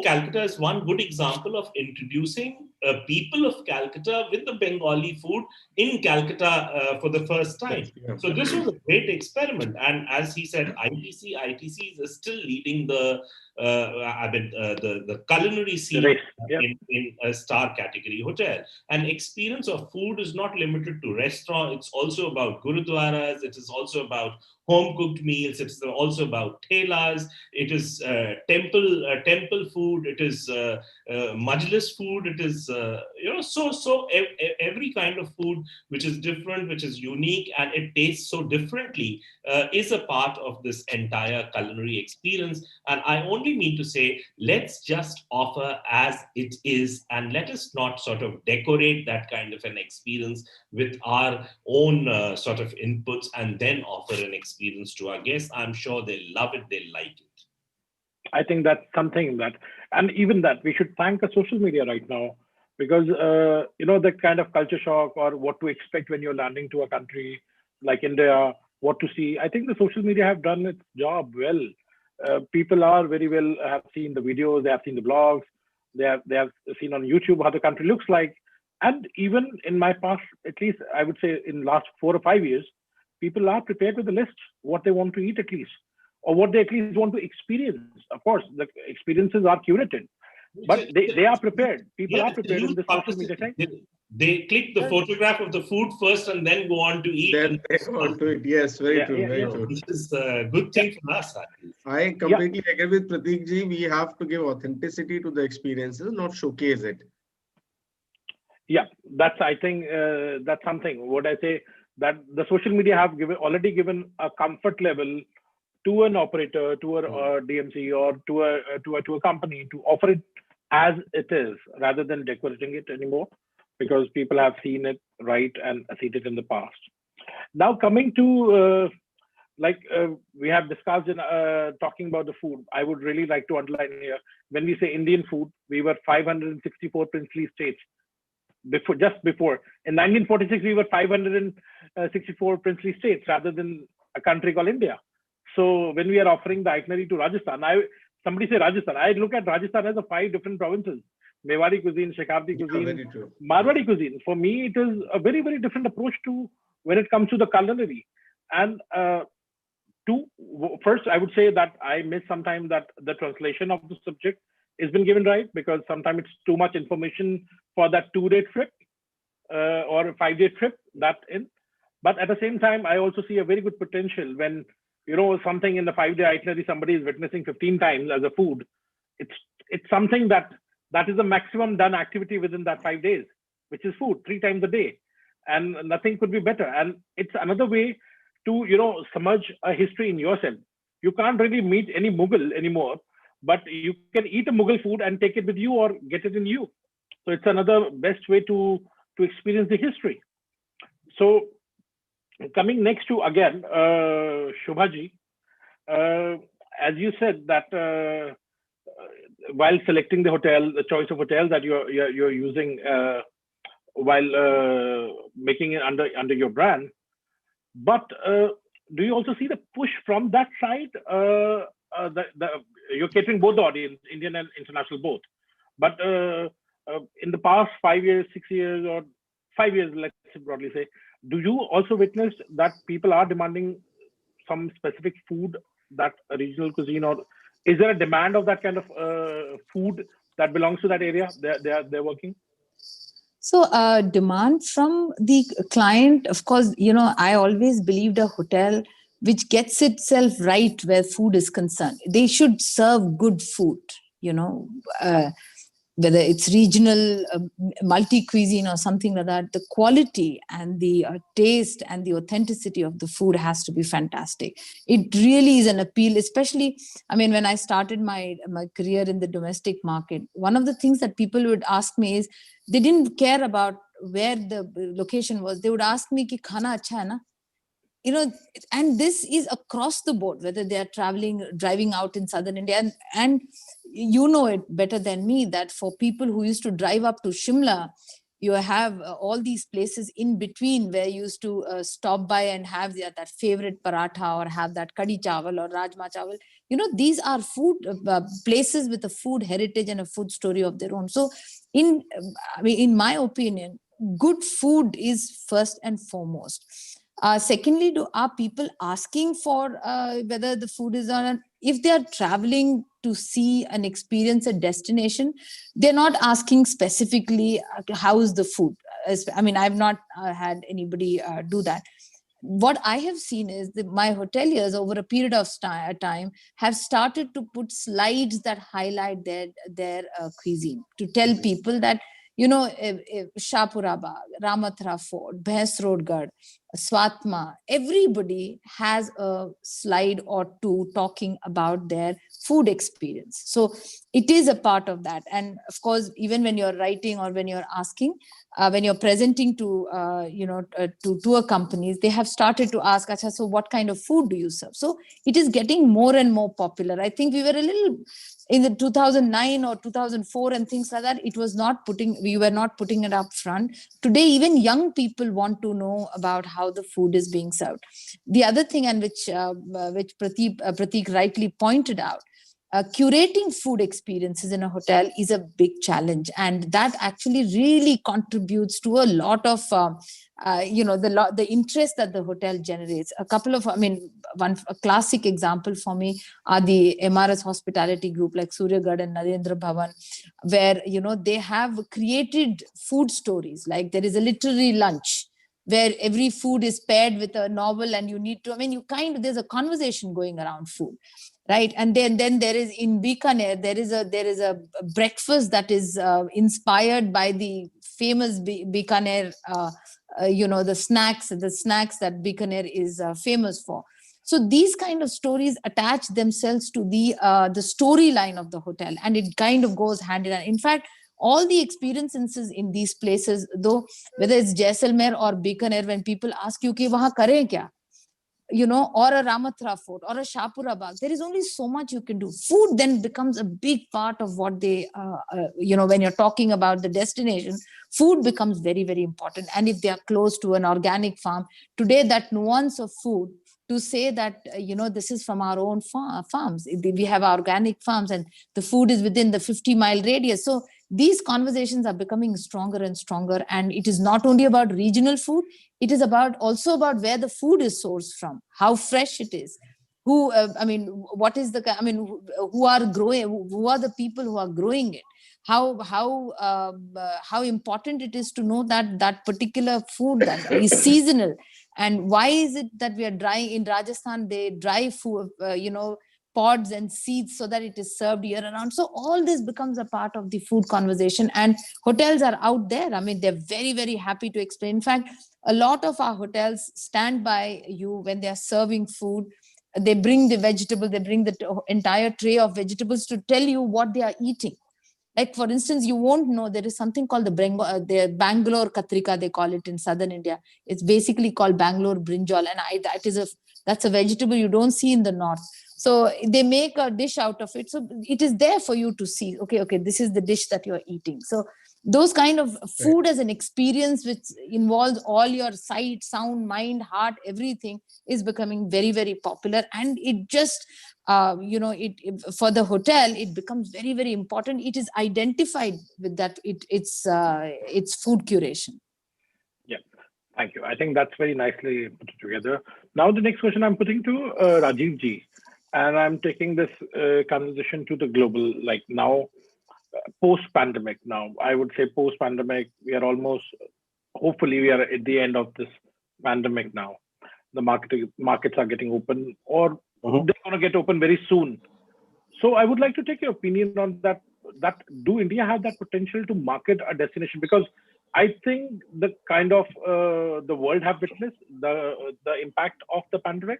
Calcutta is one good example of introducing people of Calcutta with the Bengali food in Calcutta for the first time. Yeah. So this was a great experiment. And as he said, ITC is still leading the culinary scene in a star category hotel. And experience of food is not limited to restaurant. It's also about gurudwaras. It is also about home cooked meals. It is also about thelas. It is temple food. It is majlis food. It is every kind of food which is different, which is unique, and it tastes so differently is a part of this entire culinary experience. And I only mean to say, let's just offer as it is, and let us not sort of decorate that kind of an experience with our own sort of inputs and then offer an experience to our guests. I'm sure they'll love it, they'll like it. I think that's something that, and even that, we should thank the social media right now, because that kind of culture shock, or what to expect when you're landing to a country like India, what to see. I think the social media have done its job well. People are very well, have seen the videos, they have seen the blogs, they have seen on YouTube how the country looks like. And even in my past, at least I would say in last 4 or 5 years, people are prepared with a list, what they want to eat at least, or what they at least want to experience. Of course, the experiences are curated, but they are prepared. People are prepared in the social media segment. They click the photograph of the food first and then go on to eat. Then they go on to it. Yes, very true. Very true. This is a good thing for us. I completely agree with Prateek ji. We have to give authenticity to the experiences, not showcase it. Yeah, I think that's something. What I say, that the social media have already given a comfort level to an operator, to a DMC, or to a company to offer it as it is, rather than decorating it anymore, because people have seen it right and seen it in the past. Now coming to we have discussed in talking about the food, I would really like to underline here, when we say Indian food, we were 564 princely states. Just before, in 1946, we were 564 princely states rather than a country called India. So when we are offering the itinerary to Rajasthan, somebody say Rajasthan, I look at Rajasthan as 5 different provinces: Mewari cuisine, Shekhawati cuisine, Marwadi cuisine. For me, it is a very, very different approach to when it comes to the culinary. And first, I would say that I miss sometimes that the translation of the subject has been given right, because sometimes it's too much information for that 2-day trip or a 5-day trip but at the same time, I also see a very good potential when something in the 5-day itinerary somebody is witnessing 15 times as a food. It's something that is the maximum done activity within that 5 days, which is food 3 times a day, and nothing could be better. And it's another way to submerge a history in yourself. You can't really meet any Mughal anymore, but you can eat a Mughal food and take it with you or get it in you. So it's another best way to experience the history. So coming next to, again, Shobhaji, as you said that while selecting the hotel, the choice of hotel that you're using while making it under your brand, but do you also see the push from that side? You're catering both the audience, Indian and international both. But in the past 5 years, 6 years, or 5 years, let's broadly say, do you also witness that people are demanding some specific food, that regional cuisine, or is there a demand of that kind of food that belongs to that area they're working? So demand from the client, of course, I always believed a hotel which gets itself right where food is concerned, they should serve good food, whether it's regional, multi-cuisine or something like that, the quality and the taste and the authenticity of the food has to be fantastic. It really is an appeal, especially, I mean, when I started my career in the domestic market, one of the things that people would ask me is, they didn't care about where the location was. They would ask me, ki khana acha hai na? And this is across the board, whether they are driving out in southern India. And you know it better than me that for people who used to drive up to Shimla, you have all these places in between where you used to stop by and have that favorite paratha or have that kadi chawal or rajma chawal. These are food places with a food heritage and a food story of their own. So in my opinion, good food is first and foremost. Secondly, are people asking for whether the food is on? If they are traveling to see and experience a destination, they're not asking specifically how is the food. I mean, I've not had anybody do that. What I have seen is that my hoteliers over a period of time have started to put slides that highlight their cuisine to tell people that, Shahpura Bagh, Ramathra Fort, Bhesrodgarh, Swatma, everybody has a slide or two talking about their food experience. So it is a part of that. And of course, even when you're writing or when you're asking, when you're presenting to tour companies, they have started to ask, Acha, so what kind of food do you serve? So it is getting more and more popular. I think we were a little in the 2009 or 2004 and things like that. We were not putting it up front. Today, even young people want to know about how the food is being served. The other thing, and which Prateek rightly pointed out, curating food experiences in a hotel is a big challenge, and that actually really contributes to a lot of the interest that the hotel generates. A classic example for me are the MRS hospitality group like Suryagad and Narendra Bhavan, where they have created food stories. Like there is a literary lunch where every food is paired with a novel, and there's a conversation going around food, right? And then there is in Bikaner, there is a breakfast that is inspired by the famous Bikaner the snacks that Bikaner is famous for. So these kind of stories attach themselves to the storyline of the hotel, and it kind of goes hand in hand. In fact, all the experiences in these places, though, whether it's Jaisalmer or Bikaner, when people ask you, ki wahan kare kya? Or a Ramathra Fort or a Shahpura Bagh, there is only so much you can do. Food then becomes a big part of what they, when you're talking about the destination, food becomes very, very important. And if they are close to an organic farm, today that nuance of food, to say that, this is from our own farms. We have organic farms and the food is within the 50-mile radius. So these conversations are becoming stronger and stronger. And it is not only about regional food, it is also about where the food is sourced from, how fresh it is, who are the people who are growing it, how important it is to know that particular food that is seasonal, and why is it that we are drying in Rajasthan, they dry food, pods and seeds so that it is served year round. So all this becomes a part of the food conversation, and hotels are out there. They're very, very happy to explain. In fact, a lot of our hotels stand by you when they are serving food. They bring the vegetable, they bring the entire tray of vegetables to tell you what they are eating. Like, for instance, you won't know there is something called the Bangalore Katrika, they call it in southern India. It's basically called Bangalore brinjal, and that's a vegetable you don't see in the north. So they make a dish out of it. So it is there for you to see, okay, this is the dish that you're eating. So those kind of food as an experience, which involves all your sight, sound, mind, heart, everything, is becoming very, very popular. And it just, for the hotel, it becomes very, very important. It is identified with that. It's food curation. Yeah, thank you. I think that's very nicely put together. Now the next question I'm putting to Rajiv ji, and I'm taking this conversation to the global, like now, post-pandemic now. I would say post-pandemic, we are almost, hopefully we are at the end of this pandemic now. The markets are getting open, or they're going to get open very soon. So I would like to take your opinion on that. that do India have that potential to market a destination? Because I think the kind of the world have witnessed the impact of the pandemic,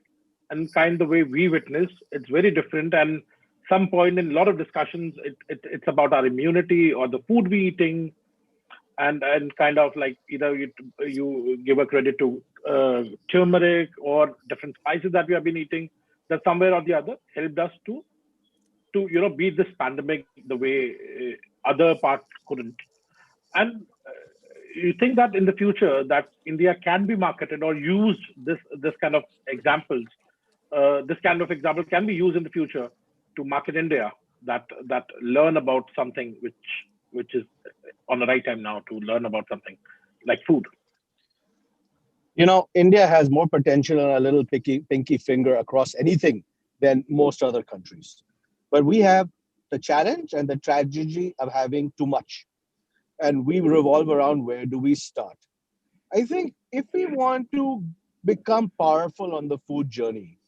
and kind of the way we witness, it's very different. And some point in a lot of discussions, it's about our immunity or the food we eating, and kind of like either you give a credit to turmeric or different spices that we have been eating, that somewhere or the other helped us to beat this pandemic the way other parts couldn't. And you think that in the future that India can be marketed or used this kind of examples, this kind of example can be used in the future to market India, that learn about something which is on the right time now to learn about something like food. India has more potential on a little pinky finger across anything than most other countries. But we have the challenge and the tragedy of having too much. And we revolve around, where do we start? I think if we want to become powerful on the food journey,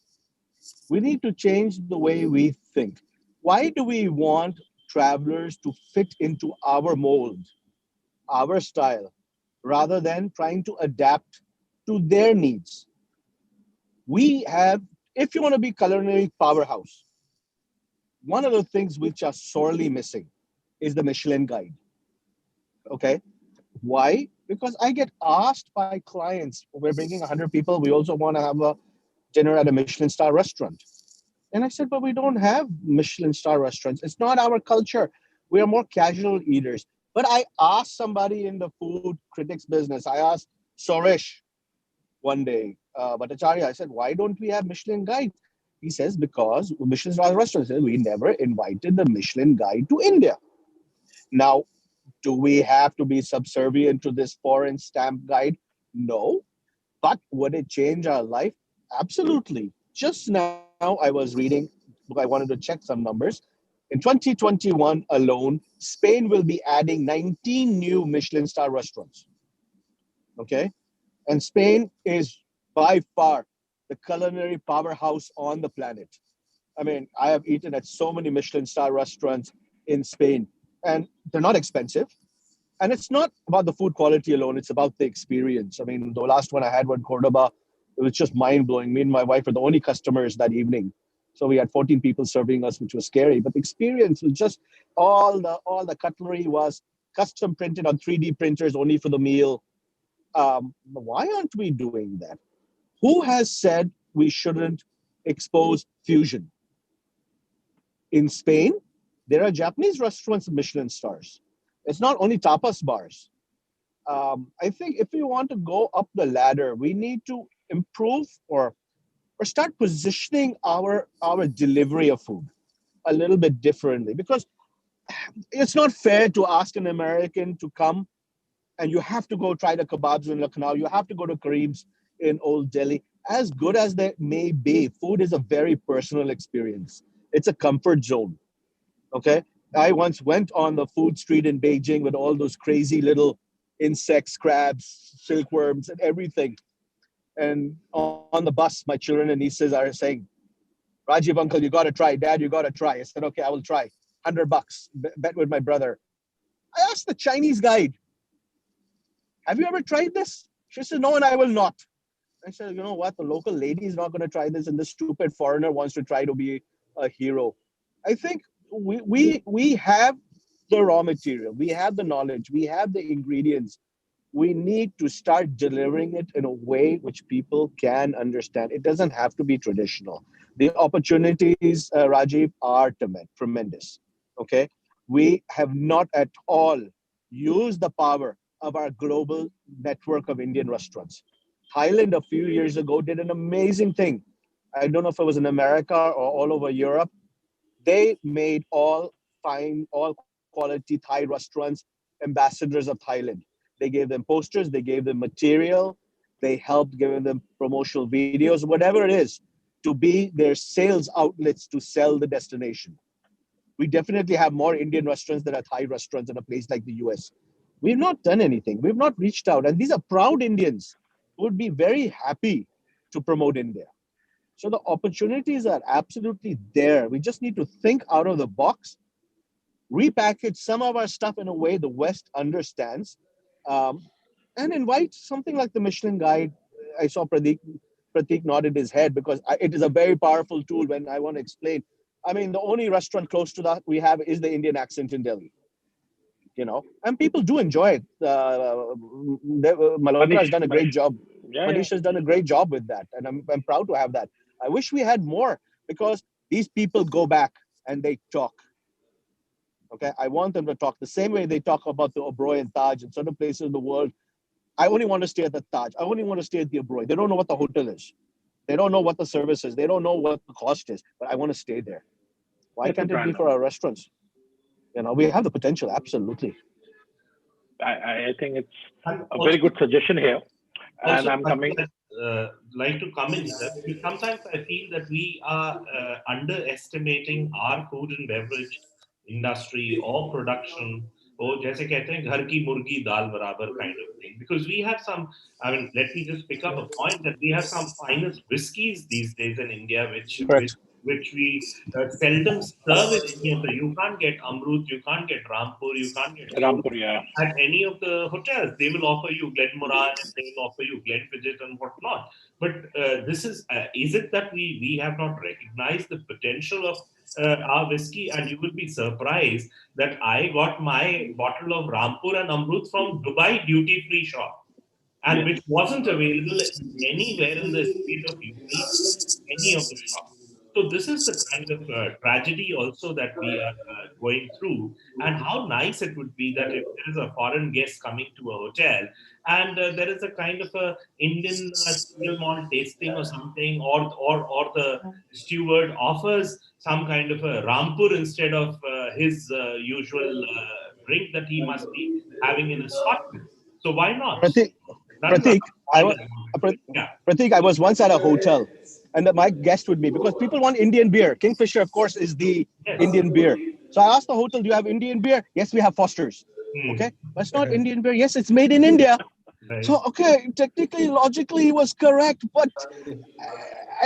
we need to change the way we think. Why do we want travelers to fit into our mold, our style, rather than trying to adapt to their needs? We have, if you want to be culinary powerhouse, one of the things which are sorely missing is the Michelin guide. Okay. Why? Because I get asked by clients, we're bringing 100 people, we also want to have a dinner at a Michelin star restaurant. And I said, but we don't have Michelin star restaurants. It's not our culture. We are more casual eaters. But I asked somebody in the food critics business, I asked Soresh one day, Bhattacharya, I said, why don't we have Michelin guide? He says, because Michelin star restaurants, we never invited the Michelin guide to India. Now, do we have to be subservient to this foreign stamp guide? No. But would it change our life? Absolutely. Just now, I was reading, I wanted to check some numbers. In 2021 alone, Spain will be adding 19 new Michelin star restaurants. Okay? And Spain is by far the culinary powerhouse on the planet. I mean, I have eaten at so many Michelin star restaurants in Spain, and they're not expensive. And it's not about the food quality alone, it's about the experience. I mean, the last one I had was Cordoba. It was just mind-blowing. Me and my wife were the only customers that evening. So we had 14 people serving us, which was scary. But the experience was just all the cutlery was custom printed on 3D printers only for the meal. Why aren't we doing that? Who has said we shouldn't expose fusion? In Spain, there are Japanese restaurants with Michelin stars. It's not only tapas bars. I think if we want to go up the ladder, we need to improve or start positioning our delivery of food a little bit differently. Because it's not fair to ask an American to come and you have to go try the kebabs in Lucknow. You have to go to Kareem's in Old Delhi. As good as that may be, food is a very personal experience. It's a comfort zone. Okay. I once went on the food street in Beijing with all those crazy little insects, crabs, silkworms, and everything. And on the bus, my children and nieces are saying, Rajiv uncle, you got to try. Dad, you got to try. I said, okay, I will try. $100, bet with my brother. I asked the Chinese guide, have you ever tried this? She said, no, and I will not. I said, you know what? The local lady is not going to try this, and the stupid foreigner wants to try to be a hero. I think we have the raw material, we have the knowledge, we have the ingredients. We need to start delivering it in a way which people can understand. It doesn't have to be traditional. The opportunities, Rajiv, are tremendous. Okay, we have not at all used the power of our global network of Indian restaurants. Thailand a few years ago did an amazing thing. I don't know if it was in America or all over Europe. They made all quality Thai restaurants ambassadors of Thailand. They gave them posters, they gave them material, they helped giving them promotional videos, whatever it is, to be their sales outlets to sell the destination. We definitely have more Indian restaurants than are Thai restaurants in a place like the US. We've not done anything. We've not reached out. And these are proud Indians who would be very happy to promote India. So the opportunities are absolutely there. We just need to think out of the box repackage some of our stuff in a way the West understands, and invite something like the Michelin Guide. I saw Prateek nodded his head because it is a very powerful tool when I want to explain. I mean, the only restaurant close to that we have is the Indian Accent in Delhi. And people do enjoy it. Malhotra has done a great job. Yeah, Manish has done a great job with that, and I'm proud to have that. I wish we had more because these people go back and they talk. Okay, I want them to talk the same way they talk about the Oberoi and Taj in certain places in the world. I only want to stay at the Taj. I only want to stay at the Oberoi. They don't know what the hotel is. They don't know what the service is. They don't know what the cost is. But I want to stay there. Why can't it be for our restaurants? We have the potential, absolutely. I think it's a very good suggestion here. And I'm coming. Like to come in here. Sometimes I feel that we are underestimating our food and beverage industry or production, or जैसे कहते हैं घर की मुर्गी दाल बराबर kind of thing. Because we have some, I mean, let me just pick up a point that we have some finest whiskies these days in India, which we seldom serve in India. So you can't get Amrut, you can't get Rampur, you can't get at any of the hotels. They will offer you Glenmorangie and they will offer you Glenfiddich and whatnot. But this is it that we have not recognized the potential of our whiskey? And you will be surprised that I got my bottle of Rampur and Amrut from Dubai duty-free shop, and which wasn't available anywhere in the state of UP, any of the shops. So this is the kind of tragedy also that we are going through, and how nice it would be that if there is a foreign guest coming to a hotel and there is a kind of a Indian single malt tasting or something, or the steward offers some kind of a Rampur instead of his usual drink that he must be having in his Scotland. So why not? Prateek, I was once at a hotel, and my guest would be, because people want Indian beer. Kingfisher, of course, is the Indian beer. So I asked the hotel, do you have Indian beer? Yes, we have Foster's. Okay, but it's not Indian beer. Yes, it's made in India. Right. So, okay, technically, logically, he was correct, but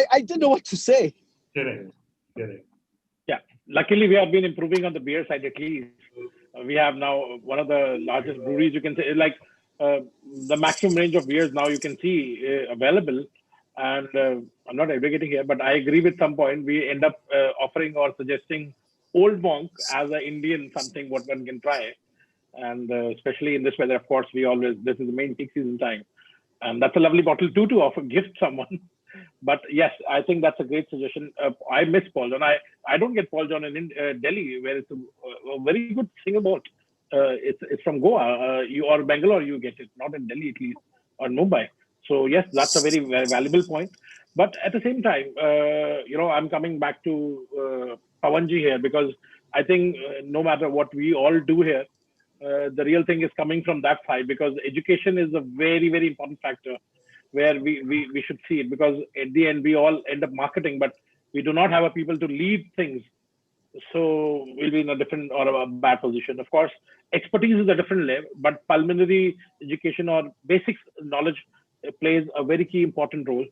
I didn't know what to say. Correct. Yeah, luckily we have been improving on the beer side at least. We have now one of the largest breweries, you can say, like the maximum range of beers now you can see available. And I'm not advocating here, but I agree with some point. We end up offering or suggesting Old Monk as an Indian something what one can try. And especially in this weather, of course, this is the main peak season time. And that's a lovely bottle too to offer, gift someone. But yes, I think that's a great suggestion. I miss Paul John. I don't get Paul John in Delhi, where it's a very good single malt. It's from Goa, or Bangalore, you get it, not in Delhi at least, or Mumbai. So yes, that's a very, very valuable point. But at the same time, I'm coming back to Pawanji here, because I think no matter what we all do here, the real thing is coming from that side, because education is a very, very important factor where we should see it, because at the end we all end up marketing, but we do not have a people to lead things. So we'll be in a different or a bad position. Of course, expertise is a different level, but pulmonary education or basics knowledge plays a very key important role.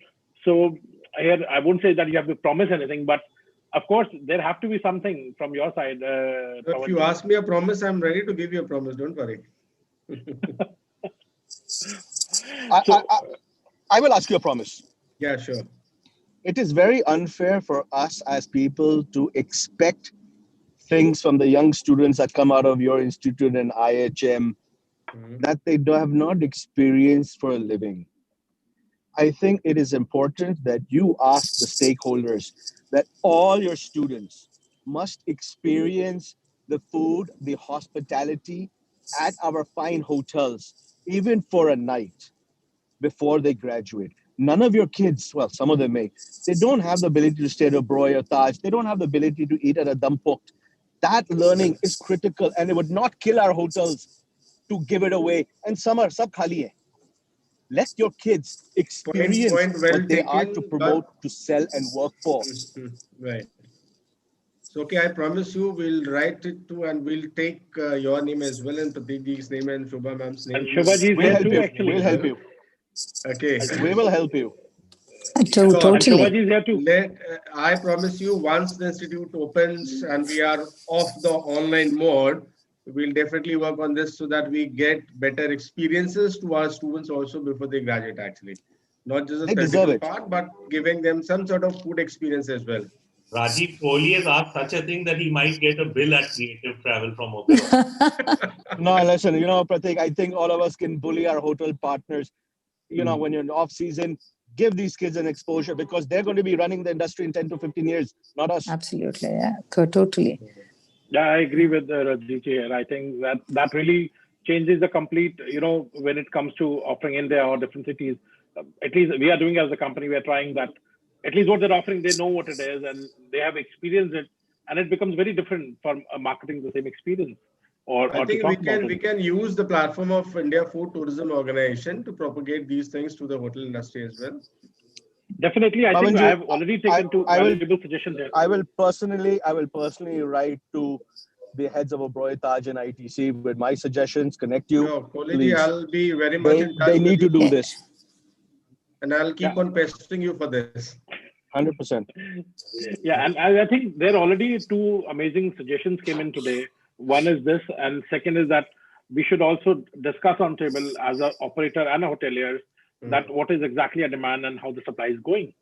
So here, I won't say that you have to promise anything, but of course, there have to be something from your side. If you ask me a promise, I'm ready to give you a promise. Don't worry. I will ask you a promise. Yeah, sure. It is very unfair for us as people to expect things from the young students that come out of your institute and IITTM that they have not experienced for a living. I think it is important that you ask the stakeholders that all your students must experience the food, the hospitality at our fine hotels, even for a night before they graduate. None of your kids, well, some of them may, they don't have the ability to stay at a Oberoi or Taj. They don't have the ability to eat at a Dampok. That learning is critical, and it would not kill our hotels to give it away. And some are sab khali hai. Let your kids experience what they are to promote, to sell, and work for. Right. So, okay, I promise you we'll write it to, and we'll take your name as well, and Prateek's name and Shobha ma'am's name. And Shobha ji will help you. We'll help you. Okay. We will help you. So, And Totally. Shobhaji is here too. I promise you, once the institute opens and we are off the online mode, we'll definitely work on this so that we get better experiences to our students also before they graduate, actually. Not just the They deserve theoretical it. part, but giving them some sort of food experience as well. Rajiv Kohli has asked such a thing that he might get a bill at Creative Travel from Oberoi. No, listen, Prateek, I think all of us can bully our hotel partners. When you're in off season, give these kids an exposure because they're going to be running the industry in 10 to 15 years, not us. Absolutely. Yeah. Totally. Yeah, I agree with Rajit here. I think that really changes the complete, when it comes to offering India or different cities. At least we are doing as a company, we are trying that. At least what they're offering, they know what it is and they have experienced it, and it becomes very different from marketing the same experience or I to think talk about we it. can use the platform of India Food Tourism Organization to propagate these things to the hotel industry as well. Definitely, I think I Pawanji, have already taken two valuable suggestions here. I will personally write to the heads of Oberoi, Taj and ITC with my suggestions. Connect you, Sure, Kohli, please. I'll be very much in touch They with need to you, do Yeah. this. and I'll Yeah. keep on pestering you for this. 100%. Yeah, and I think there are already two amazing suggestions came in today. One is this, and second is that we should also discuss on table as an operator and a hotelier that what is exactly a demand and how the supply is going,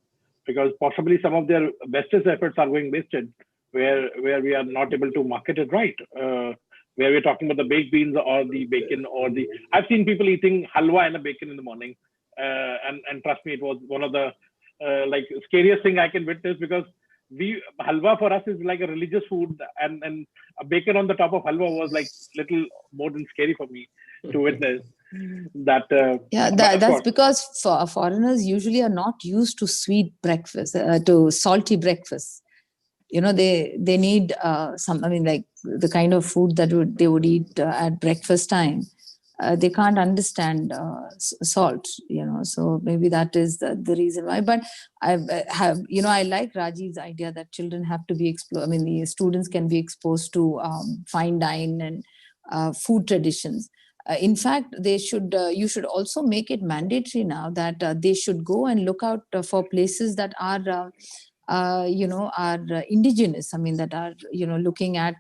because possibly some of their bestest efforts are going wasted, where we are not able to market it right. Where we're talking about the baked beans or the bacon or the I've seen people eating halwa and a bacon in the morning, and trust me, it was one of the like scariest thing I can witness, because halwa for us is like a religious food, and a bacon on the top of halwa was like little more than scary for me to witness. That Yeah, but of that's course, because foreigners usually are not used to sweet breakfast, to salty breakfast. They need some. I mean, like the kind of food that they would eat at breakfast time. They can't understand salt. So maybe that is the reason why. But I like Rajiv's idea that children have to be exposed. I mean, the students can be exposed to fine dine and food traditions. In fact, you should also make it mandatory now that they should go and look out for places that are indigenous. I mean, that are, looking at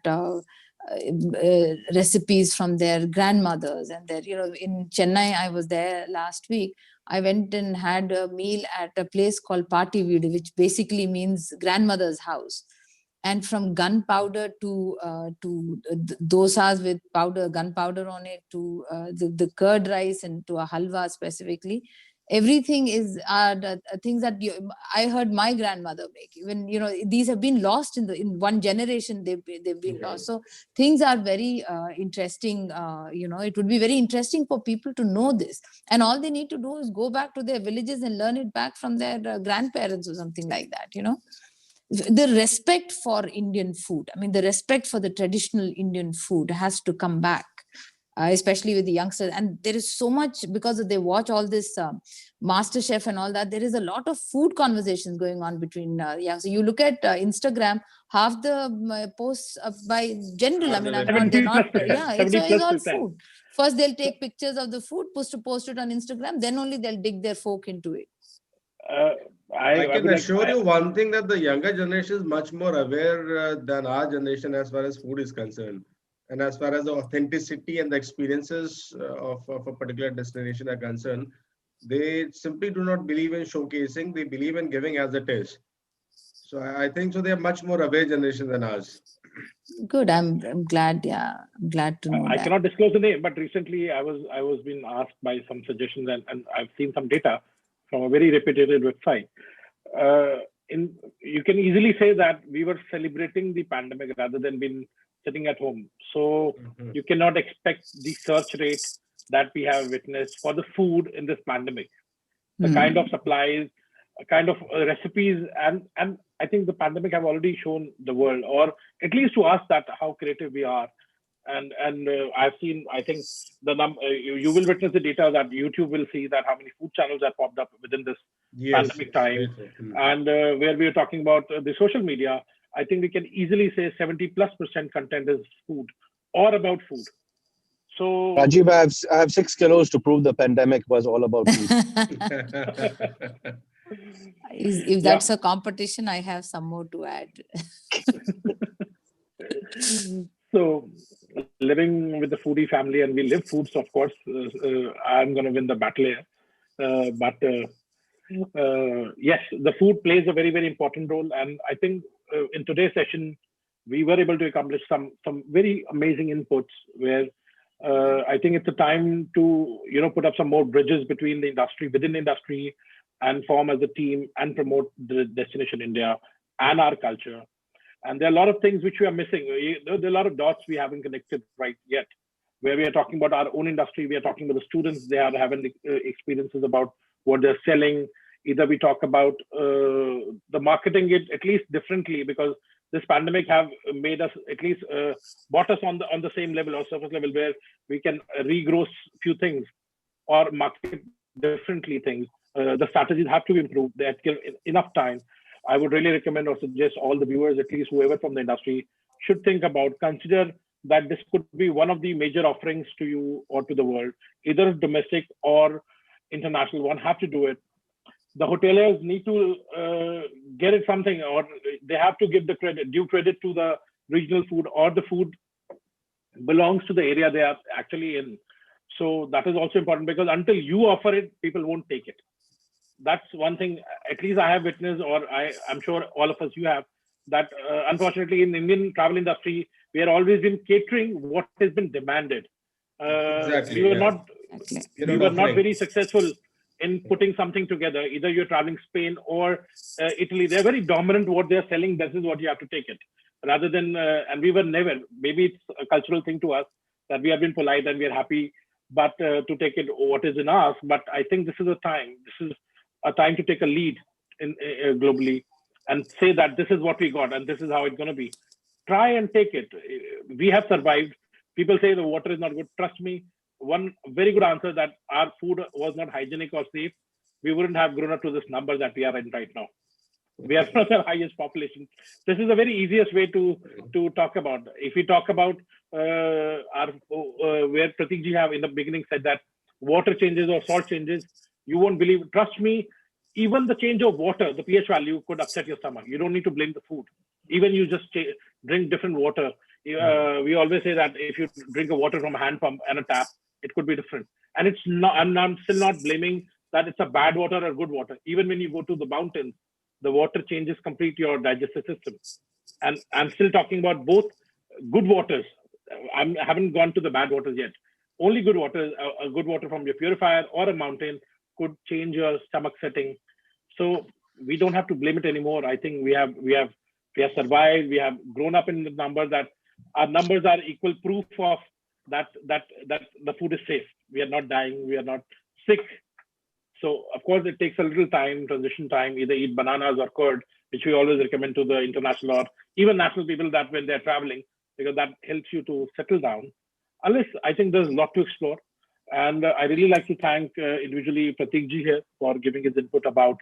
recipes from their grandmothers and their, in Chennai, I was there last week. I went and had a meal at a place called Party Veedu, which basically means grandmother's house. And from gunpowder to dosas with gunpowder on it, to the curd rice and to a halwa specifically, everything is the things that I heard my grandmother make. Even these have been lost in one generation. They've been lost. So things are very interesting. It would be very interesting for people to know this, and all they need to do is go back to their villages and learn it back from their grandparents or something like that. The respect for Indian food, I mean, the respect for the traditional Indian food has to come back, especially with the youngsters. And there is so much, because they watch all this Master Chef and all that, there is a lot of food conversations going on between young. So you look at Instagram, half the posts by general, I mean, they're 70 plus not, percent, it's 70 plus all percent. food. First, they'll take pictures of the food, post it on Instagram, then only they'll dig their fork into it. I can would like, assure you one thing, that the younger generation is much more aware than our generation as far as food is concerned. And as far as the authenticity and the experiences of a particular destination are concerned, they simply do not believe in showcasing, they believe in giving as it is. So I think so they are much more aware generation than ours. Good. I'm glad. Yeah, I'm glad to know I that. cannot disclose the name, but recently I was being asked by some suggestions, and I've seen some data from a very reputed website. You can easily say that we were celebrating the pandemic rather than being sitting at home. So you cannot expect the search rate that we have witnessed for the food in this pandemic. The kind of supplies, kind of recipes, and I think the pandemic have already shown the world, or at least to us, that how creative we are. And I've seen, I think you will witness the data that YouTube will see that how many food channels have popped up within this pandemic time, and where we are talking about the social media. I think we can easily say 70+% content is food or about food. So Rajiv, I have 6 kilos to prove the pandemic was all about food. If that's a competition, I have some more to add. So, living with the foodie family, and we live foods, of course, I'm going to win the battle here. Yes, the food plays a very, very important role. And I think in today's session, we were able to accomplish some very amazing inputs where I think it's a time to, put up some more bridges between the industry, within the industry, and form as a team and promote the Destination India and our culture. And there are a lot of things which we are missing. There are a lot of dots we haven't connected right yet, where we are talking about our own industry. We are talking about the students. They are having experiences about what they're selling. Either we talk about the marketing it at least differently, because this pandemic have made us at least brought us on the same level or surface level where we can regrow few things or market differently things. The strategies have to be improved. They have to give enough time. I would really recommend or suggest all the viewers, at least whoever from the industry, should think about, consider that this could be one of the major offerings to you or to the world, either domestic or international. One have to do it. The hoteliers need to get it something, or they have to give the due credit to the regional food, or the food belongs to the area they are actually in. So that is also important, because until you offer it, people won't take it. That's one thing, at least I have witnessed, or I'm sure all of us you have, that unfortunately in Indian travel industry, we are always been catering what has been demanded. Exactly. We were not offering. very successful in putting something together. Either you're traveling Spain or Italy, they're very dominant what they're selling. This is what you have to take it. Rather than, and we were never, maybe it's a cultural thing to us that we have been polite and we are happy, but to take it what is in us. But I think this is a time. This is a time to take a lead in globally and say that this is what we got and this is how it's going to be. Try and take it. We have survived. People say the water is not good. Trust me, one very good answer that our food was not hygienic or safe, we wouldn't have grown up to this number that we are in right now. We are not the highest population. This is the very easiest way to talk about. If we talk about where Prateek ji have in the beginning said that water changes or salt changes, you won't believe. Trust me, even the change of water, the pH value could upset your stomach. You don't need to blame the food. Even you just drink different water. We always say that if you drink a water from a hand pump and a tap, it could be different. And it's not. I'm still not blaming that it's a bad water or good water. Even when you go to the mountains, the water changes complete your digestive system. And I'm still talking about both good waters. I haven't gone to the bad waters yet. Only good water, a good water from your purifier or a mountain could change your stomach setting. So we don't have to blame it anymore. I think we have survived. We have grown up in the number that our numbers are equal proof of that the food is safe. We are not dying. We are not sick. So of course it takes a little time, transition time. Either eat bananas or curd, which we always recommend to the international or even national people that when they're traveling, because that helps you to settle down. Unless I think there's a lot to explore. And I really like to thank individually Prateek ji here for giving his input about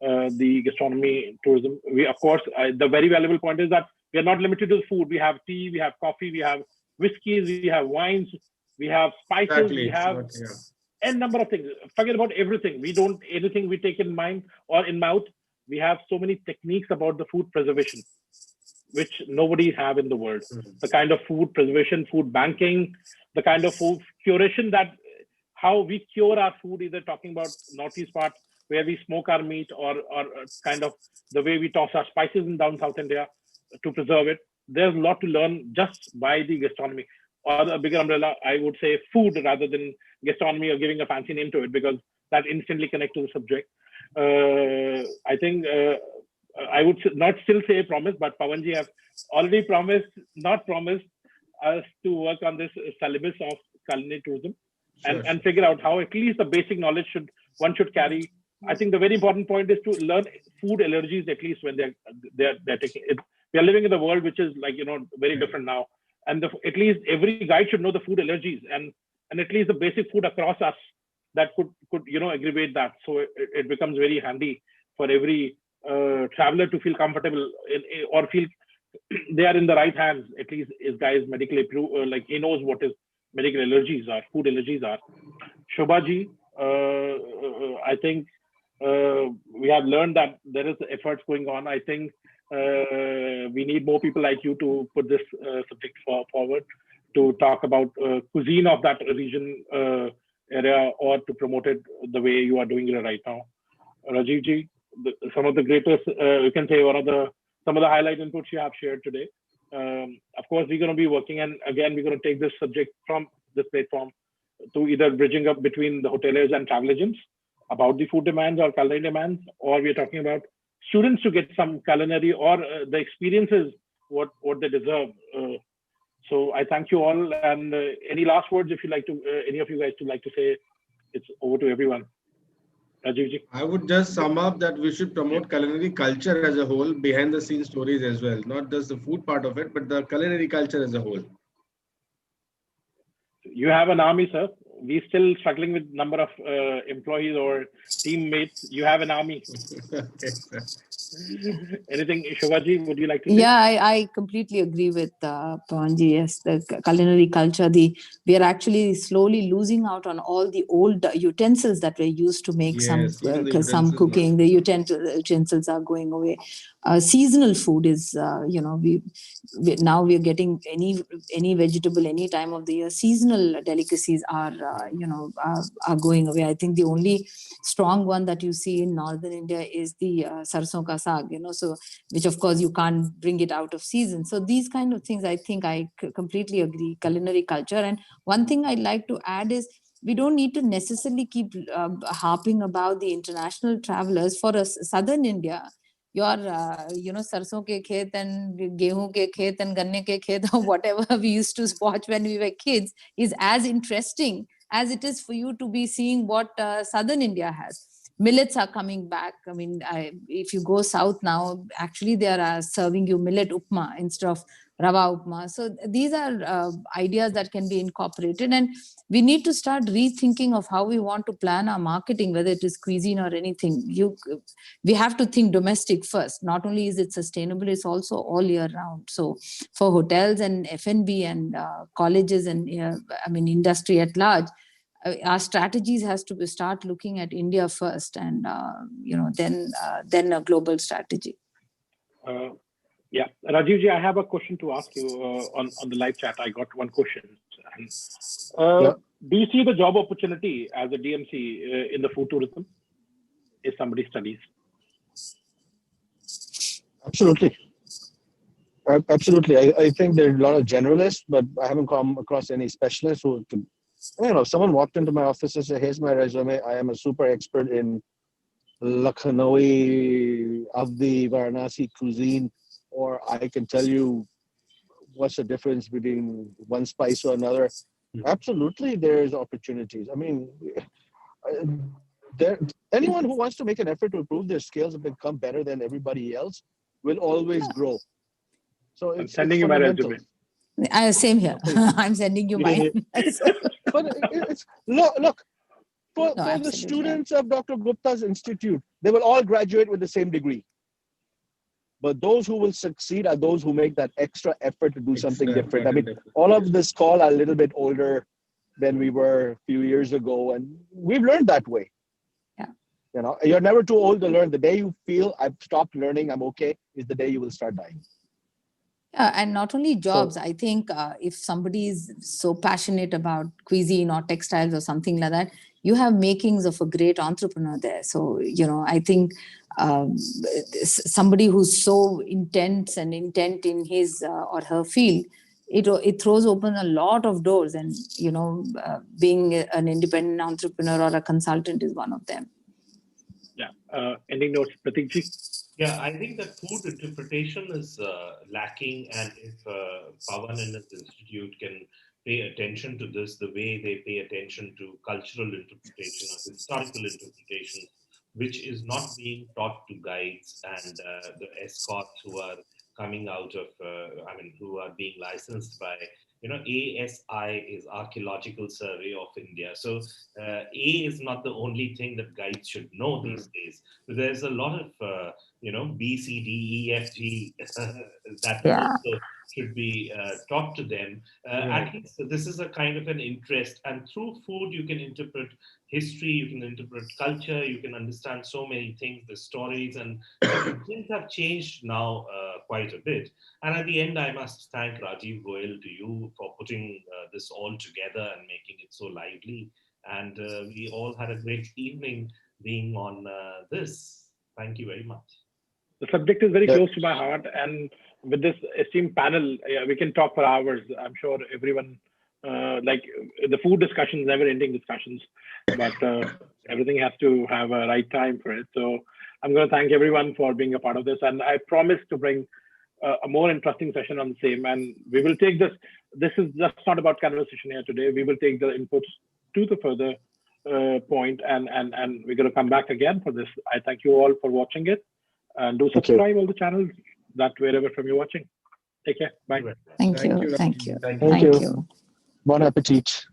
the gastronomy tourism. We, of course, the very valuable point is that we are not limited to food. We have tea, we have coffee, we have whiskeys, we have wines, we have spices, we have n number of things. Forget about everything. We don't, anything we take in mind or in mouth, we have so many techniques about the food preservation, which nobody have in the world. The kind of food preservation, food banking, the kind of food curation, that how we cure our food, either talking about northeast part where we smoke our meat, or kind of the way we toss our spices in down South India to preserve it. There's a lot to learn just by the gastronomy, or a bigger umbrella, I would say food rather than gastronomy or giving a fancy name to it, because that instantly connects to the subject. I think I would not still say promise, but Pawanji have already not promised us to work on this syllabus of culinary tourism and figure out how at least the basic knowledge one should carry. I think the very important point is to learn food allergies, at least when they're taking it. We are living in a world which is like, very different now. And at least every guide should know the food allergies and at least the basic food across us that could aggravate that. So it becomes very handy for every traveler to feel comfortable or feel they are in the right hands. At least his guy is medically approved, like he knows what his medical allergies are, food allergies are. Shobha ji, I think we have learned that there is efforts going on. I think we need more people like you to put this subject forward, to talk about cuisine of that region area, or to promote it the way you are doing it right now. Rajivji, some of the greatest, you can say some of the highlight inputs you have shared today. Of course, we're going to be working, and again, we're going to take this subject from this platform to either bridging up between the hoteliers and travel agents about the food demands or culinary demands, or we're talking about students to get some culinary or the experiences what they deserve. So I thank you all. And any last words, if you like to, any of you guys to like to say, it's over to everyone. Rajivji. I would just sum up that we should promote culinary culture as a whole, behind the scenes stories as well, not just the food part of it, but the culinary culture as a whole. You have an army, sir. We still struggling with number of employees or teammates. You have an army. Anything, Shobhaji, would you like to say? Yeah, I completely agree with Pawanji. Yes, the culinary culture, we are actually slowly losing out on all the old utensils that were used to make some cooking. The utensils are going away. Seasonal food is, now we are getting any vegetable any time of the year. Seasonal delicacies are going away. I think the only strong one that you see in northern India is the sarson ka saag, so which of course you can't bring it out of season. So these kind of things, I think I completely agree. Culinary culture. And one thing I'd like to add is, we don't need to necessarily keep harping about the international travelers. For us, southern India, your sarson ke khet and gehu ke khet and ganne ke khet, or whatever we used to watch when we were kids, is as interesting as it is for you to be seeing what southern India has. Millets are coming back. I mean, if you go south now, actually they are serving you millet upma instead of rava upma. So these are ideas that can be incorporated, and we need to start rethinking of how we want to plan our marketing, whether it is cuisine or anything. We have to think domestic first. Not only is it sustainable, it's also all year round. So for hotels and F&B and colleges and industry at large, our strategies has to start looking at India first, and then a global strategy. Yeah, Rajivji, I have a question to ask you on the live chat. I got one question. Do you see the job opportunity as a DMC in the food tourism if somebody studies? Absolutely. Absolutely. I think there are a lot of generalists, but I haven't come across any specialists who could. Someone walked into my office and said, "Here's my resume. I am a super expert in Lucknowi, Avdi, Varanasi cuisine, or I can tell you what's the difference between one spice or another." Absolutely, there's opportunities. I mean, anyone who wants to make an effort to improve their skills and become better than everybody else will always grow. So I'm sending you my resume. Same here. I'm sending you mine. But look, for the students of Dr. Gupta's institute, they will all graduate with the same degree. But those who will succeed are those who make that extra effort to do something different. I mean, all of this call are a little bit older than we were a few years ago, and we've learned that way. Yeah. You're never too old to learn. The day you feel I've stopped learning, I'm okay, is the day you will start dying. Yeah, and not only jobs. I think if somebody is so passionate about cuisine or textiles or something like that, you have makings of a great entrepreneur there. So, I think somebody who's so intent in his or her field, it throws open a lot of doors. And, being an independent entrepreneur or a consultant is one of them. Yeah. Ending notes, Prateek ji? Yeah, I think that food interpretation is lacking, and if Pawan and his institute can pay attention to this, the way they pay attention to cultural interpretation or historical interpretation, which is not being taught to guides and the escorts who are coming out of, who are being licensed by, ASI is Archaeological Survey of India. So A is not the only thing that guides should know these days. So there's a lot of, B, C, D, E, F, G that also should be taught to them. At least this is a kind of an interest, and through food you can interpret history, you can interpret culture, you can understand so many things, the stories, and things have changed now quite a bit. And at the end, I must thank Rajiv Goyal to you for putting this all together and making it so lively. And we all had a great evening being on this. Thank you very much. The subject is very close to my heart, and with this esteemed panel, we can talk for hours. I'm sure everyone, like the food discussions, never-ending discussions, but everything has to have a right time for it. So I'm going to thank everyone for being a part of this, and I promise to bring a more interesting session on the same. And we will take this. This is just not about conversation here today. We will take the inputs to the further point, and we're going to come back again for this. I thank you all for watching it. And do subscribe all the channels that wherever from you're watching. Take care. Bye. Thank you. Thank you. Thank you. Bon appetit.